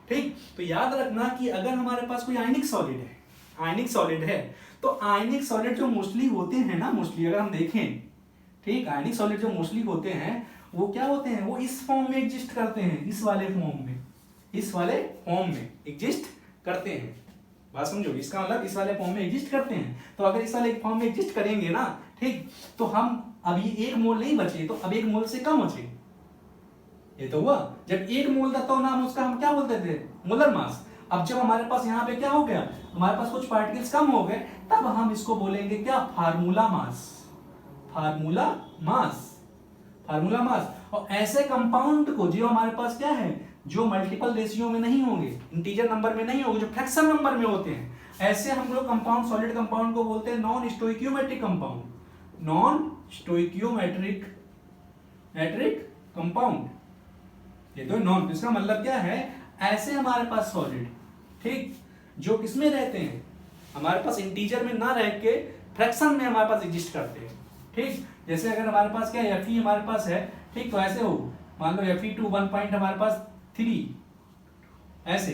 ठीक। तो याद रखना कि अगर हमारे पास कोई आयनिक सॉलिड है, आयनिक सॉलिड है, तो आयनिक सॉलिड जो मोस्टली होते हैं ना, मोस्टली अगर हम देखें, ठीक, आयनिक सॉलिड जो मोस्टली होते हैं वो क्या होते हैं, वो इस फॉर्म में एग्जिस्ट करते हैं, इस वाले फॉर्म में, इस वाले फॉर्म में एग्जिस्ट करते हैं। बात समझो, इसका मतलब इस वाले फॉर्म में एग्जिस्ट करते हैं। तो अगर इस वाले फॉर्म में एग्जिस्ट करेंगे ना, ठीक, तो हम अब ये 1 मोल नहीं बचे, तो अब 1 मोल से कम बचे, ये तो हुआ। जब 1 मोल था तो नाम उसका हम क्या बोलते थे, मोलर मास। अब जब हमारे पास यहाँ पे क्या हो गया, हमारे पास कुछ पार्टिकल्स कम हो गए, तब हम इसको बोलेंगे क्या, formula mass, formula mass, formula mass. और ऐसे कंपाउंड को जो हमारे पास क्या है, जो मल्टीपल रेशियो में नहीं होंगे, इंटीजर नंबर में नहीं होंगे, जो फ्रैक्शन नंबर में होते हैं, ऐसे हम लोग कंपाउंड, सॉलिड कंपाउंड को बोलते हैं non stoichiometric compound, non stoichiometric compound. ये तो नॉन, इसका मतलब क्या है, ऐसे हमारे पास सॉलिड, ठीक, जो किसमें रहते हैं, हमारे पास इंटीजर में ना रह के फ्रैक्शन में हमारे पास एग्जिस्ट करते हैं, ठीक। जैसे अगर हमारे पास क्या Fe हमारे पास है, ठीक, तो ऐसे हो, मान लो Fe2 1 पॉइंट हमारे पास 3, ऐसे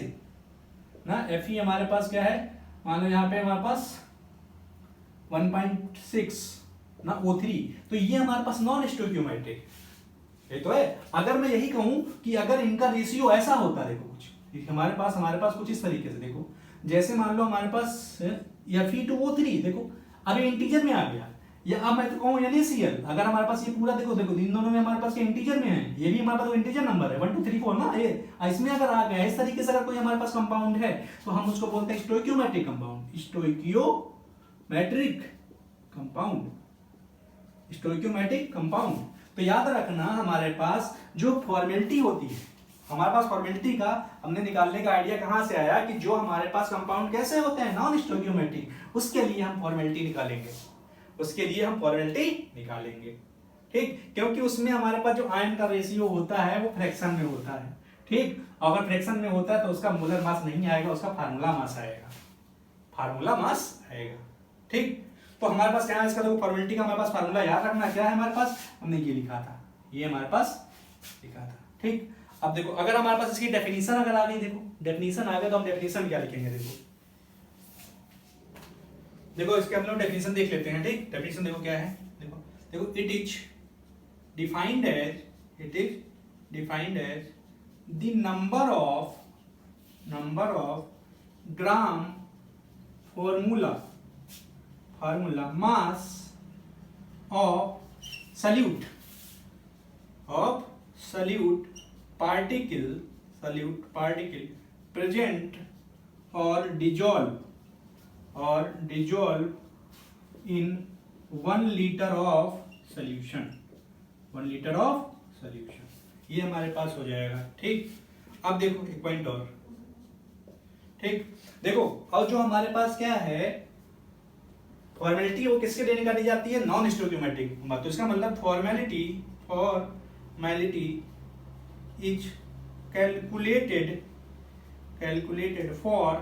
ना, Fe हमारे पास क्या है, मान लो यहाँ पे हमारे पास 1.6 ना O3, तो ये हमारे पास नॉन स्टोइकियोमेट्रिक, ये तो है। अगर मैं यही कहूं कि अगर इनका रेशियो ऐसा होता, देखो कुछ हमारे पास कुछ इस तरीके से, देखो जैसे मान लो हमारे पास Fe2O3, देखो अभी इंटीजर में आ गया, या अब मैं तो कहूँ NaCl, अगर हमारे पास ये पूरा देखो इन दोनों में हमारे पास क्या इंटीजर में है, ये भी हमारे पास इंटीजर नंबर है 1 2 3 4 ना, ये इसमें अगर आ गया इस तरीके से, अगर कोई हमारे पास कंपाउंड है तो हम उसको बोलते हैं stoichiometric compound, stoichiometric compound, stoichiometric compound. तो याद रखना हमारे पास जो फॉर्मेलिटी होती है, हमारे पास फॉर्मेलिटी का हमने निकालने का आइडिया कहां से आया कि जो हमारे पास कंपाउंड कैसे होते हैं, नॉन स्टोइकियोमेट्रिक, उसके लिए हम फॉर्मेलिटी निकालेंगे, उसके लिए हम फॉर्मेलिटी निकालेंगे, ठीक, क्योंकि उसमें हमारे पास जो आयन का रेशियो होता है वो फ्रैक्शन में होता है। ठीक, अगर फ्रैक्शन में होता है तो उसका मोलर मास नहीं आएगा, उसका फार्मूला मास आएगा, फार्मूला मास आएगा। ठीक, तो हमारे पास क्या है इसका, देखो फॉर्मेलिटी का हमारे पास फार्मूला याद रखना क्या है हमारे पास, हमने ये लिखा था, ये हमारे पास लिखा था। ठीक, अब देखो अगर हमारे पास इसकी डेफिनेशन अगर आ गई, देखो डेफिनेशन आ गया तो हम डेफिनेशन क्या लिखेंगे, देखो इसके हम लोग डेफिनेशन देख लेते हैं। ठीक, डेफिनेशन देखो क्या है, देखो देखो it is defined as the number of gram formula mass of solute particle present और dissolve in 1 litre of solution. ये हमारे पास हो जाएगा। ठीक, अब देखो एक पॉइंट और। ठीक, देखो अब जो हमारे पास क्या है फॉर्मेलिटी, वो किसके देने का दी जाती है, नॉन स्टोइकियोमेट्रिक। तो इसका मतलब formality is calculated for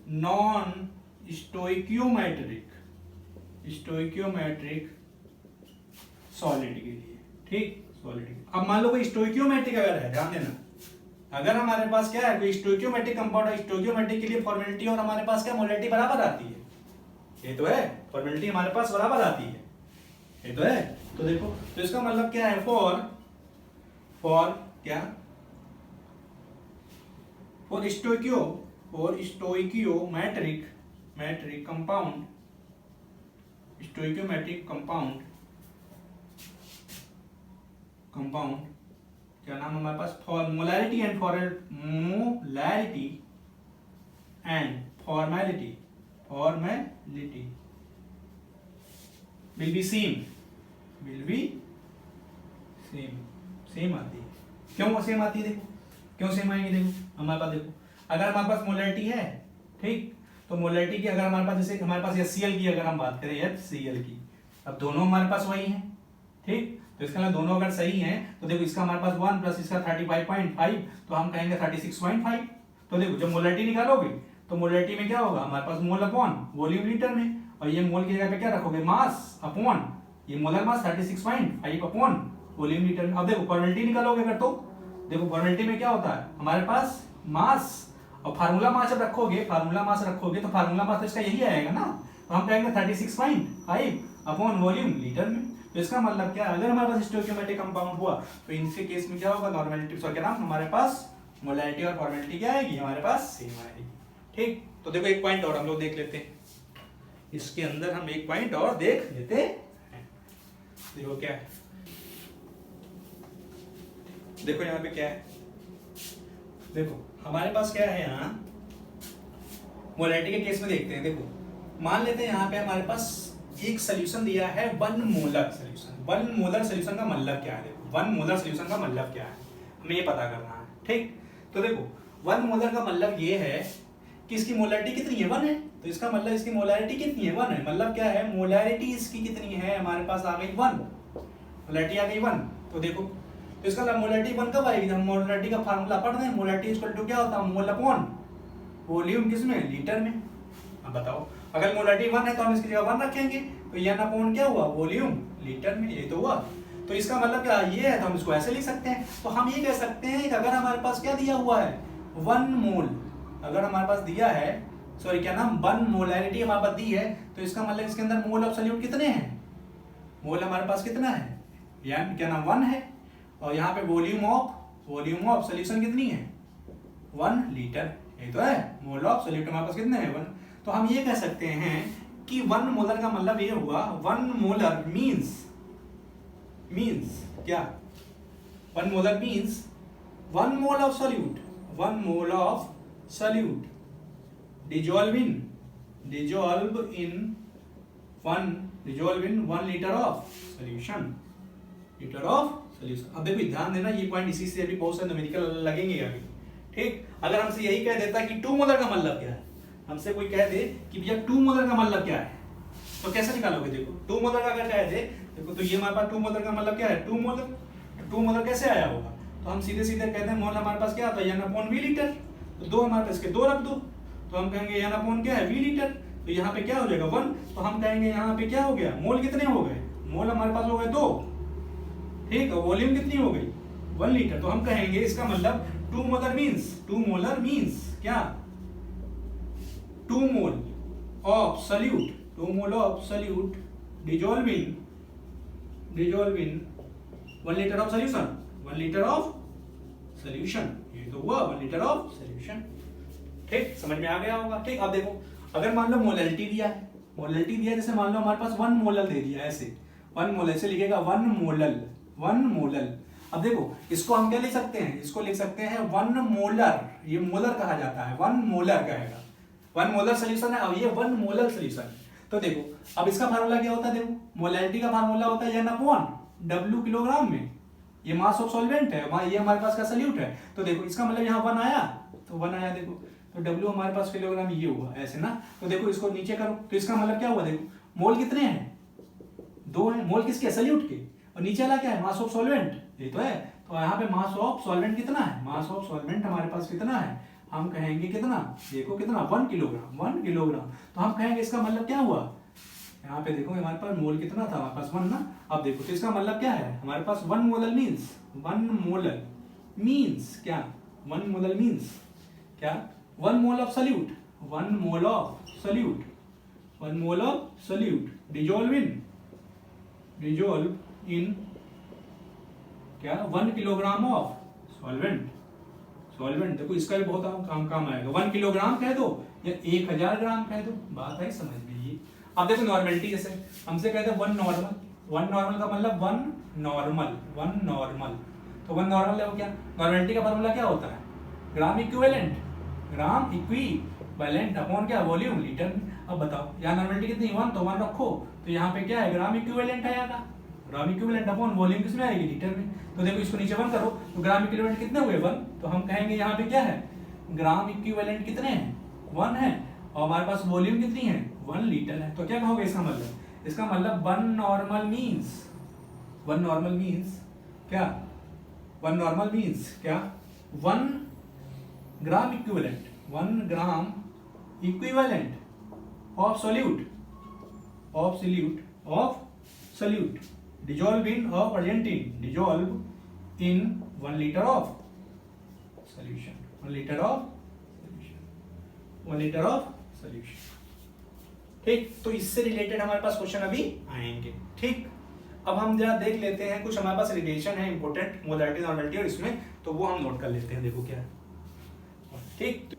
non stoichiometric solid के लिए। ठीक, सॉलिड। अब मान लो कोई स्टोइकियोमेट्रिक अगर है, ध्यान देना, अगर हमारे पास क्या है कोई स्टोइकियोमेट्रिक कंपाउंड है, स्टोइकियोमेट्रिक के लिए फॉर्मेलिटी और हमारे पास क्या मोलैरिटी बराबर आती है, ये तो है, फॉर्मेलिटी हमारे पास बराबर आती है, ये तो है। तो देखो तो इसका मतलब क्या है, फॉर स्टोइकियोमेट्रिक कंपाउंड क्या नाम हमारे पास, molarity and formality will be same आती है। क्यों सेम आती है, देखो क्यों सेम आएंगे, देखो हमारे पास, देखो अगर हमारे पास मोलैरिटी है, ठीक, तो मोलैरिटी की अगर हमारे पास, जैसे हमारे पास HCl की अगर हम बात करें, HCl की, अब दोनों हमारे पास वही है। ठीक, तो इसका मतलब दोनों अगर सही हैं तो देखो इसका हमारे पास 1 प्लस इसका 35.5, तो हम कहेंगे 36.5। तो देखो जब मोलैरिटी निकालोगे तो मोलैरिटी में क्या होगा, हमारे पास मोल अपॉन वॉल्यूम लीटर में, और ये मोल की जगह पे क्या रखोगे, मास अपॉन ये molar mass 36.5 upon volume litre में। अब देखो फॉर्मेलिटी निकालोगे अगर, तो देखो फॉर्मेलिटी में क्या होता है हमारे पास मास, और फार्मूला मास जब रखोगे, तो फार्मूला मास तो इसका यही आएगा ना, तो हम कहेंगे 36.5 अपॉन वॉल्यूम लीटर में। तो इसका मतलब क्या, अगर हमारे पास स्टोइकियोमेट्रिक कंपाउंड हुआ तो इनके केस में क्या होगा, नॉर्मेलिटी क्या नाम हमारे पास मोलैरिटी और फॉर्मेलिटी क्या आएगी, हमारे पास सेम आएगी। ठीक, तो देखो एक पॉइंट और हम लोग देख लेते हैं, इसके अंदर हम एक पॉइंट और देख लेते हैं। देखो क्या है, देखो यहाँ पे क्या है, देखो हमारे पास क्या है, यहाँ मोलैरिटी के केस में देखते हैं। देखो मान लेते हैं यहाँ पे हमारे पास एक सोल्यूशन दिया है 1 मोलर सोल्यूशन। 1 मोलर सोल्यूशन का मतलब क्या है, देखो 1 मोलर सोल्यूशन का मतलब क्या है, हमें ये पता करना है। ठीक, तो देखो 1 मोलर का मतलब ये है कि इसकी मोलैरिटी कितनी है, 1 है, तो इसका मतलब इसकी मोलैरिटी कितनी है, 1 है। मतलब क्या है, मोलैरिटी इसकी कितनी है, हमारे पास आ गई 1, मोलैरिटी आ गई 1। तो देखो तो इसका मतलब मोलैरिटी 1 कब आएगी, हम मोलैरिटी का फार्मूला पढ़ रहे हैं, मोलैरिटी इक्वल टू क्या होता है, मोल अपॉन वॉल्यूम किसमें, लीटर में। अब बताओ अगर मोलैरिटी 1 है तो हम इसकी जगह 1 रखेंगे, तो n अपॉन क्या हुआ, वॉल्यूम लीटर में, ये तो हुआ। तो इसका मतलब क्या ये है, तो हम इसको ऐसे लिख सकते हैं। तो हम ये कह सकते हैं कि अगर हमारे पास क्या दिया हुआ है 1 मोल, अगर हमारे पास दिया है, सॉरी क्या नाम 1 मोलैरिटी हमारे पास दी है, तो इसका मतलब इसके अंदर मोल ऑफ सॉल्यूट कितने हैं, मोल हमारे पास कितना है, यानी क्या नाम 1 है, और यहाँ पे वॉल्यूम ऑफ सॉल्यूशन कितनी है, 1 लीटर, ये तो है। मोल ऑफ सॉल्यूट हमारे पास कितने हैं, 1। तो हम ये कह सकते हैं कि 1 मोलर का मतलब ये हुआ, 1 मोलर मींस क्या, 1 molar means 1 mole of solute, 1 mole of solute dissolve in 1 litre of solution, अब देखो ध्यान देना, ये पॉइंट इसी से अभी बहुत सारे न्यूमेरिकल लगेंगे अभी। ठीक, अगर हमसे यही कह देता कि 2 मोलर का मतलब क्या है, हमसे कोई कह दे कि भैया 2 मोलर का मतलब क्या है, तो कैसे निकालोगे? देखो 2 मोलर का अगर कहे थे, देखो तो ये हमारे पास 2 मोलर का मतलब क्या है? 2 मोलर। 2 मोलर कैसे आया होगा? तो हम सीधे सीधे कहते हैं मोल हमारे पास क्या आता है? n/v litre. तो 2 हमारे पास के 2 रख दो, तो हम कहेंगे n/ क्या है? v litre. तो यहाँ पे क्या हो जाएगा? 1। तो हम कहेंगे यहाँ पे क्या हो गया? मोल कितने हो गए? मोल हमारे पास हो गए 2, ठीक है। वॉल्यूम कितनी हो गई? 1 लीटर। तो हम कहेंगे इसका मतलब 2 मोलर मीन्स क्या? 2 mole of solute dissolve in 1 litre of solution. 1 litre of solution, ये तो हुआ 1 लीटर ऑफ सॉल्यूशन। ठीक, समझ में आ गया होगा। ठीक, अब देखो अगर मान लो मोलैलिटी दिया है, जैसे मान लो हमारे पास 1 मोलल दे दिया है, ऐसे 1 मोलल से लिखेगा 1 मोलल। अब देखो इसको हम क्या लिख सकते हैं? इसको लिख सकते हैं 1 मोलर, ये मोलर कहा जाता है, 1 मोलर कहेगा। 1 मोलर सोल्यूशन है, अब ये 1 मोलर सोल्यूशन। तो देखो अब इसका फार्मूला क्या होता है? देखो मोलैलिटी का फार्मूला होता है n/W किलोग्राम में, ये मास ऑफ सॉल्वेंट है, ये हमारे पास का सॉल्यूट है। तो देखो इसका मतलब यहाँ 1 आया, तो 1 आया, देखो तो W हमारे पास किलोग्राम ये हुआ, ऐसे ना। तो देखो इसको नीचे करो, तो इसका मतलब क्या हुआ? देखो मोल कितने हैं? 2 हैं। मोल किसके? सॉल्यूट के। और नीचे वाला क्या है? मास ऑफ सॉल्वेंट, ये तो है। तो यहाँ पे मास ऑफ सॉल्वेंट कितना है? मास ऑफ सॉल्वेंट हमारे पास कितना है? हम कहेंगे कितना? देखो कितना? 1 किलोग्राम। तो हम कहेंगे इसका मतलब क्या हुआ? यहाँ पे देखो हमारे पास मोल कितना था? हमारे पास 1 ना। अब देखो तो इसका मतलब क्या है? हमारे पास 1 मोलर मीन्स क्या? 1 मोलर मीन्स क्या? 1 mole of solute, 1 mole of solute dissolve in क्या? 1 किलोग्राम ऑफ सॉल्वेंट। देखो इसका भी बहुत काम आएगा। 1 किलोग्राम कह दो या 1000 ग्राम कह दो, बात है समझ में ये। अब देखो नॉर्मलिटी, जैसे हमसे कहते हैं 1 नॉर्मल का मतलब 1 नॉर्मल। तो 1 नॉर्मल है वो क्या? नॉर्मलिटी का फार्मूला क्या होता है? ग्राम इक्विवेलेंट अपॉन क्या? वॉल्यूम लीटर में। अब बताओ यहाँ नॉर्मलिटी कितनी? 1, तो 1 रखो, तो यहाँ पे क्या है? ग्राम इक्विवेलेंट आएगा। ग्राम इक्विवेलेंट अपॉन वॉल्यूम किसमें आएगी? लीटर में। तो देखो इसको नीचे 1 करो, तो ग्राम इक्विवेलेंट कितने हुए? 1। तो हम कहेंगे यहाँ पे क्या है? ग्राम इक्विवेलेंट कितने हैं? 1 है। और हमारे पास वॉल्यूम कितनी है? 1 लीटर है। तो क्या कहोगे इसका मतलब? इसका मतलब 1 नॉर्मल मीन्स क्या? 1 नॉर्मल मीन्स क्या? 1 ग्राम equivalent of solute dissolve in 1 litre of solution. 1 litre of solution. ठीक, तो इससे रिलेटेड हमारे पास क्वेश्चन अभी आएंगे। ठीक, अब हम जरा देख लेते हैं कुछ हमारे पास रिलेशन है इंपॉर्टेंट मोलैलिटी नॉर्मलिटी और इसमें, तो वो हम नोट कर लेते हैं। देखो क्या है। ठीक,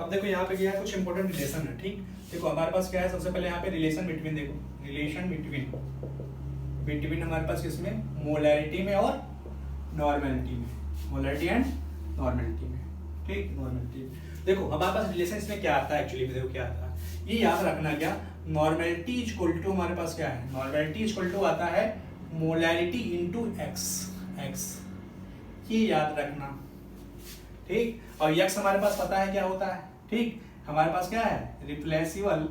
अब देखो यहाँ पे क्या है? कुछ इंपॉर्टेंट रिलेशन है। ठीक, देखो हमारे पास क्या है? सबसे पहले यहाँ पे रिलेशन बिटवीन, देखो रिलेशन बिटवीन हमारे पास किसमें? मोलैलिटी में और नॉर्मलिटी में, मोलैलिटी एंड नॉर्मलिटी में। ठीक, नॉर्मलिटी में देखो हमारे पास रिलेशन इसमें क्या आता है एक्चुअली में? देखो क्या आता है, ये याद रखना क्या? नॉर्मलिटी इक्वल टू हमारे पास क्या है? नॉर्मलिटी इक्वल टू आता है मोलैलिटी इनटू एक्स, ये याद रखना। ठीक, और एक्स हमारे पास पता है क्या होता है? ठीक, हमारे पास क्या है? रिप्लेसिबल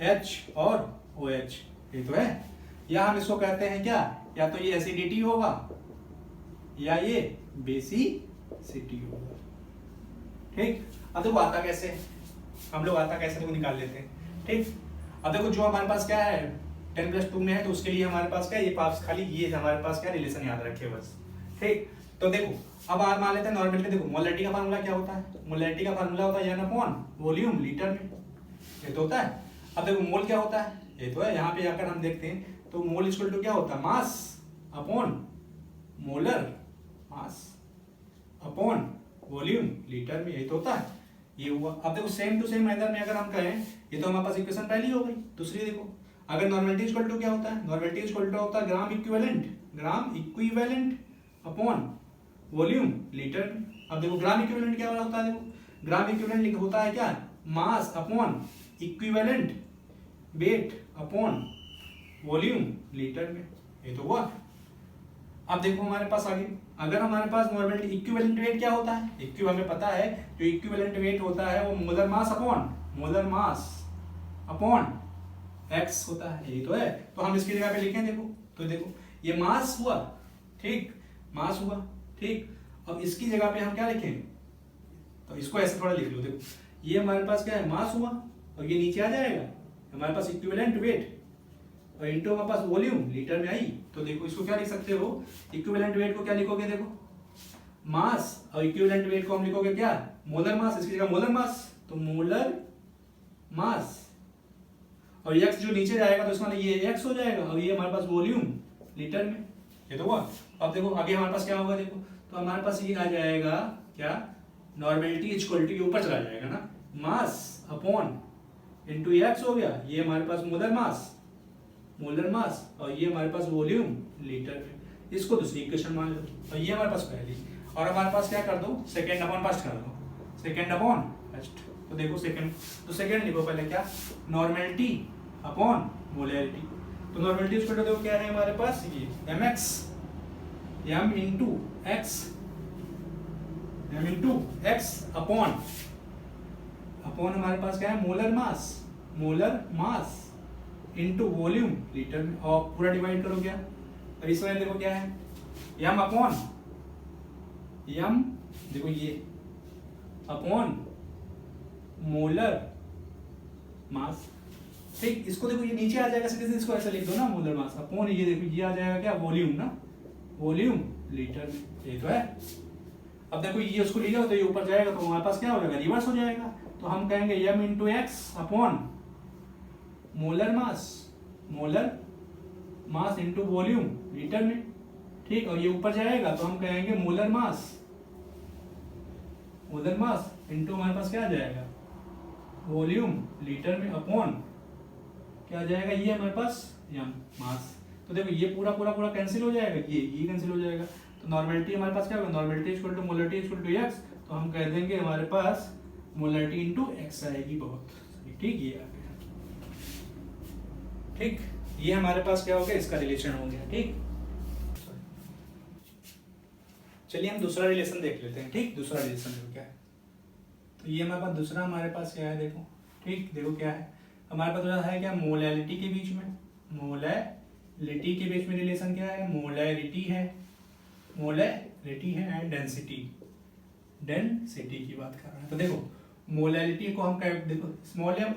H और OH, ये तो है। या हम इसको कहते हैं क्या? या तो ये एसिडिटी होगा या ये बेसिसिटी होगा। ठीक, अब देखो आता कैसे? हम लोग आता कैसे देखो निकाल लेते हैं। ठीक, अब देखो जो हमारे पास क्या है 10+2 में है, तो उसके लिए हमारे पास क्या? ये पास खाली ये हमारे पास क्या रिलेशन याद रखे बस। ठीक, तो देखो अब मान लेते हैं नॉर्मलिटी। देखो मोलैलिटी का फार्मूला क्या होता है? मोलैलिटी का फार्मूला होता है n/वॉल्यूम लीटर में, ये तो होता है। अब देखो मोल क्या होता है? ये तो है। यहाँ पे आकर हम देखते हैं तो मोल इक्वल टू क्या होता है? Mass upon molar mass upon volume litre में, ये तो होता है। ये हुआ। अब देखो सेम टू सेम मैनर में अगर हम कहें, ये तो हमारे पास इक्वेशन पहली हो गई। दूसरी देखो, अगर नॉर्मलिटी इक्वल टू क्या होता है? नॉर्मलिटी इक्वल टू होता है gram equivalent upon volume litre में। अब देखो ग्राम इक्विवेलेंट क्या होता है? देखो ग्राम इक्विवेलेंट होता है क्या? Mass upon equivalent weight upon volume litre में, ये तो हुआ। अब देखो हमारे पास आगे, अगर हमारे पास नॉर्मलिटी इक्विवेलेंट वेट क्या होता है? हमें पता है जो इक्विवेलेंट वेट होता है वो molar mass upon molar mass upon x होता है, यही तो है। तो हम इसकी जगह पे लिखें, देखो तो देखो ये मास हुआ, ठीक, मास हुआ, ठीक। अब इसकी जगह पे हम क्या लिखें, तो इसको ऐसे थोड़ा लिख लो, देखो ये हमारे पास क्या है, मास हुआ, और ये नीचे आ जाएगा हमारे पास इक्विवेलेंट वेट, और इनटू हमारे पास वॉल्यूम लीटर में आई। तो देखो इसको क्या लिख सकते हो, इक्विवेलेंट वेट को क्या लिखोगे, देखो मास, और इक्विवेलेंट वेट को हम लिखोगे क्या, मोलर मास, इसकी जगह मोलर मास, तो मोलर मास, और x जो नीचे जाएगा तो इसका ये x हो जाएगा, और ये हमारे पास वॉल्यूम लीटर में, ये तो हुआ। अब देखो आगे हमारे पास क्या होगा, देखो तो हमारे पास ये आ जाएगा क्या, नॉर्मेलिटी इक्वल टू, ऊपर चला जाएगा ना, मास अपॉन इनटू x हो गया, ये हमारे पास मोलर मास, और ये हमारे पास वॉल्यूम लीटर में। इसको दूसरी इक्वेशन मान लो, और ये हमारे पास पहली, और हमारे पास क्या कर दो, सेकेंड अपॉन फर्स्ट कर दो, सेकेंड अपॉन फर्स्ट। तो देखो सेकेंड, तो सेकेंड लिखो पहले क्या, नॉर्मेलिटी अपॉन मोलैरिटी। तो नॉर्मेलिटी इक्वल टू देखो क्या है हमारे पास, ये mx, m into x upon हमारे पास क्या है, molar mass into volume litre में, और पूरा डिवाइड करो क्या, और इस वाले देखो क्या है, m अपॉन m, देखो ये अपॉन मोलर मास, ठीक। इसको देखो ये नीचे आ जाएगा सीधे, इसको ऐसे लिख दो ना, मोलर मास अपॉन ये देखो ये आ जाएगा क्या, वॉल्यूम ना, वॉल्यूम लीटर में, ये तो है। अब देखो ये उसको लिखा तो ये ऊपर जाएगा तो हमारे पास क्या हो जाएगा, रिवर्स हो जाएगा। तो हम कहेंगे m into x upon molar mass into volume litre में, ठीक। और ये ऊपर जाएगा तो हम कहेंगे मोलर मास इंटू हमारे पास क्या आ जाएगा, वॉल्यूम लीटर में, अपॉन क्या आ जाएगा, ये हमारे पास m मास। तो देखो ये पूरा कैंसिल हो जाएगा, ये कैंसिल हो जाएगा। तो नॉर्मेलिटी हमारे पास क्या होगा, normality equal to molarity equal to x, तो हम कह देंगे हमारे पास मोलरिटी इंटू x आएगी, बहुत ठीक, ये आ गया, ठीक। ये हमारे पास क्या हो गया, इसका रिलेशन हो गया, ठीक। चलिए हम दूसरा रिलेशन देख लेते हैं, ठीक। दूसरा रिलेशन देखो क्या है, तो ये हमारे पास दूसरा हमारे पास क्या है, देखो ठीक, देखो क्या है हमारे पास है क्या, मोलैलिटी के बीच में, मोलैलिटी के बीच में रिलेशन क्या है, मोलैरिटी है एंड डेंसिटी की बात कर रहे हैं। तो देखो मोलैलिटी को हम देखो स्मॉल m,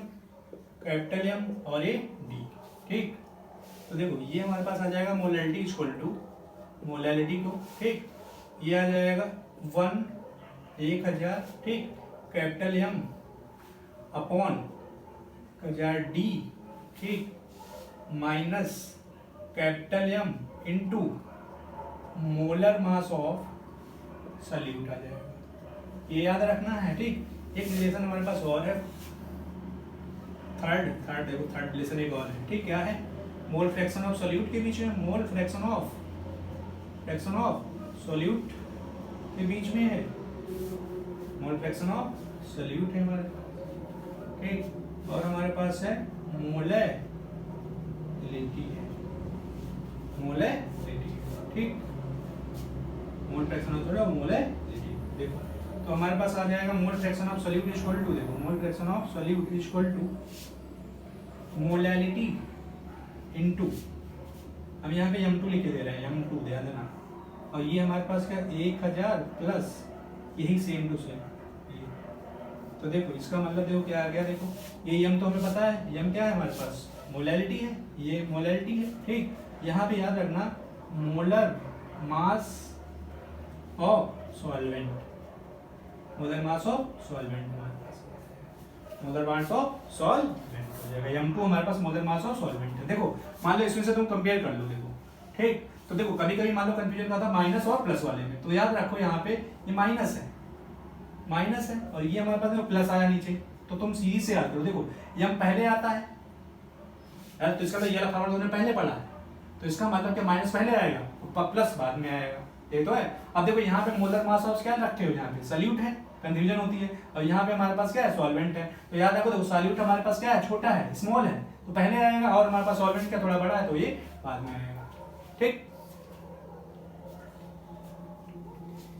कैपिटल M और ये D, ठीक। तो देखो ये हमारे पास आ जाएगा मोलैलिटी इक्वल टू, मोलैलिटी को, ठीक, ये आ जाएगा 1000, ठीक, कैपिटल M अपॉन 1000 D, ठीक, minus capital M into molar mass of solute आ जाएगा, ये याद रखना है, ठीक। एक रिलेशन हमारे पास और है, थर्ड देखो थर्ड रिलेशन एक और है, ठीक। क्या है, मोल फ्रैक्शन ऑफ सॉल्यूट के बीच में, मोल फ्रैक्शन ऑफ सॉल्यूट के बीच में है, मोल फ्रैक्शन ऑफ सॉल्यूट है हमारे पास, ठीक। और हमारे पास है मोलैलिटी है, ठीक, mole fraction of solute, molality, देखो तो हमारे पास आ जाएगा mole fraction of solute equal to, देखो mole fraction of solute equal to molality into, हम यहाँ पे m2 लिख के दे रहे हैं, m2 ध्यान देना, और ये हमारे पास क्या 1000 प्लस यही सेम टू सेम, तो देखो इसका मतलब देखो क्या आ गया, देखो ये m तो हमें पता है, m क्या है हमारे पास, मोलैलिटी है, ये मोलैलिटी है, ठीक। यहाँ पे याद रखना molar mass of solvent, molar mass of solvent हमारे पास, मोलर मास ऑफ सॉल्वेंट हो जाएगा, m2 हमारे पास मोलर मास ऑफ सॉल्वेंट है। देखो मान लो इसमें से तुम कंपेयर कर लो, देखो ठीक। तो देखो कभी कभी मान लो कंफ्यूजन का था माइनस और प्लस वाले में, तो याद रखो यहाँ पे ये माइनस है, और ये हमारे पास प्लस आया नीचे, तो तुम सीरीज से याद करो, देखो ये हम पहले आता है यार, तो इसका तो ये वाला फॉर्मूला तुमने पहले पढ़ा है, तो इसका मतलब क्या माइनस पहले आएगा प्लस बाद में आएगा, ये तो है। अब देखो यहाँ पे मोलर मास ऑफ क्या रखते हो, यहाँ पे सॉल्यूट है, कंफ्यूजन होती है, और यहाँ पे हमारे पास क्या है, सॉल्वेंट है। तो याद रखो देखो सॉल्यूट हमारे पास क्या है, छोटा है, स्मॉल है, तो पहले आएगा, और हमारे पास सॉल्वेंट क्या थोड़ा बड़ा है, तो ये बाद में आएगा, ठीक।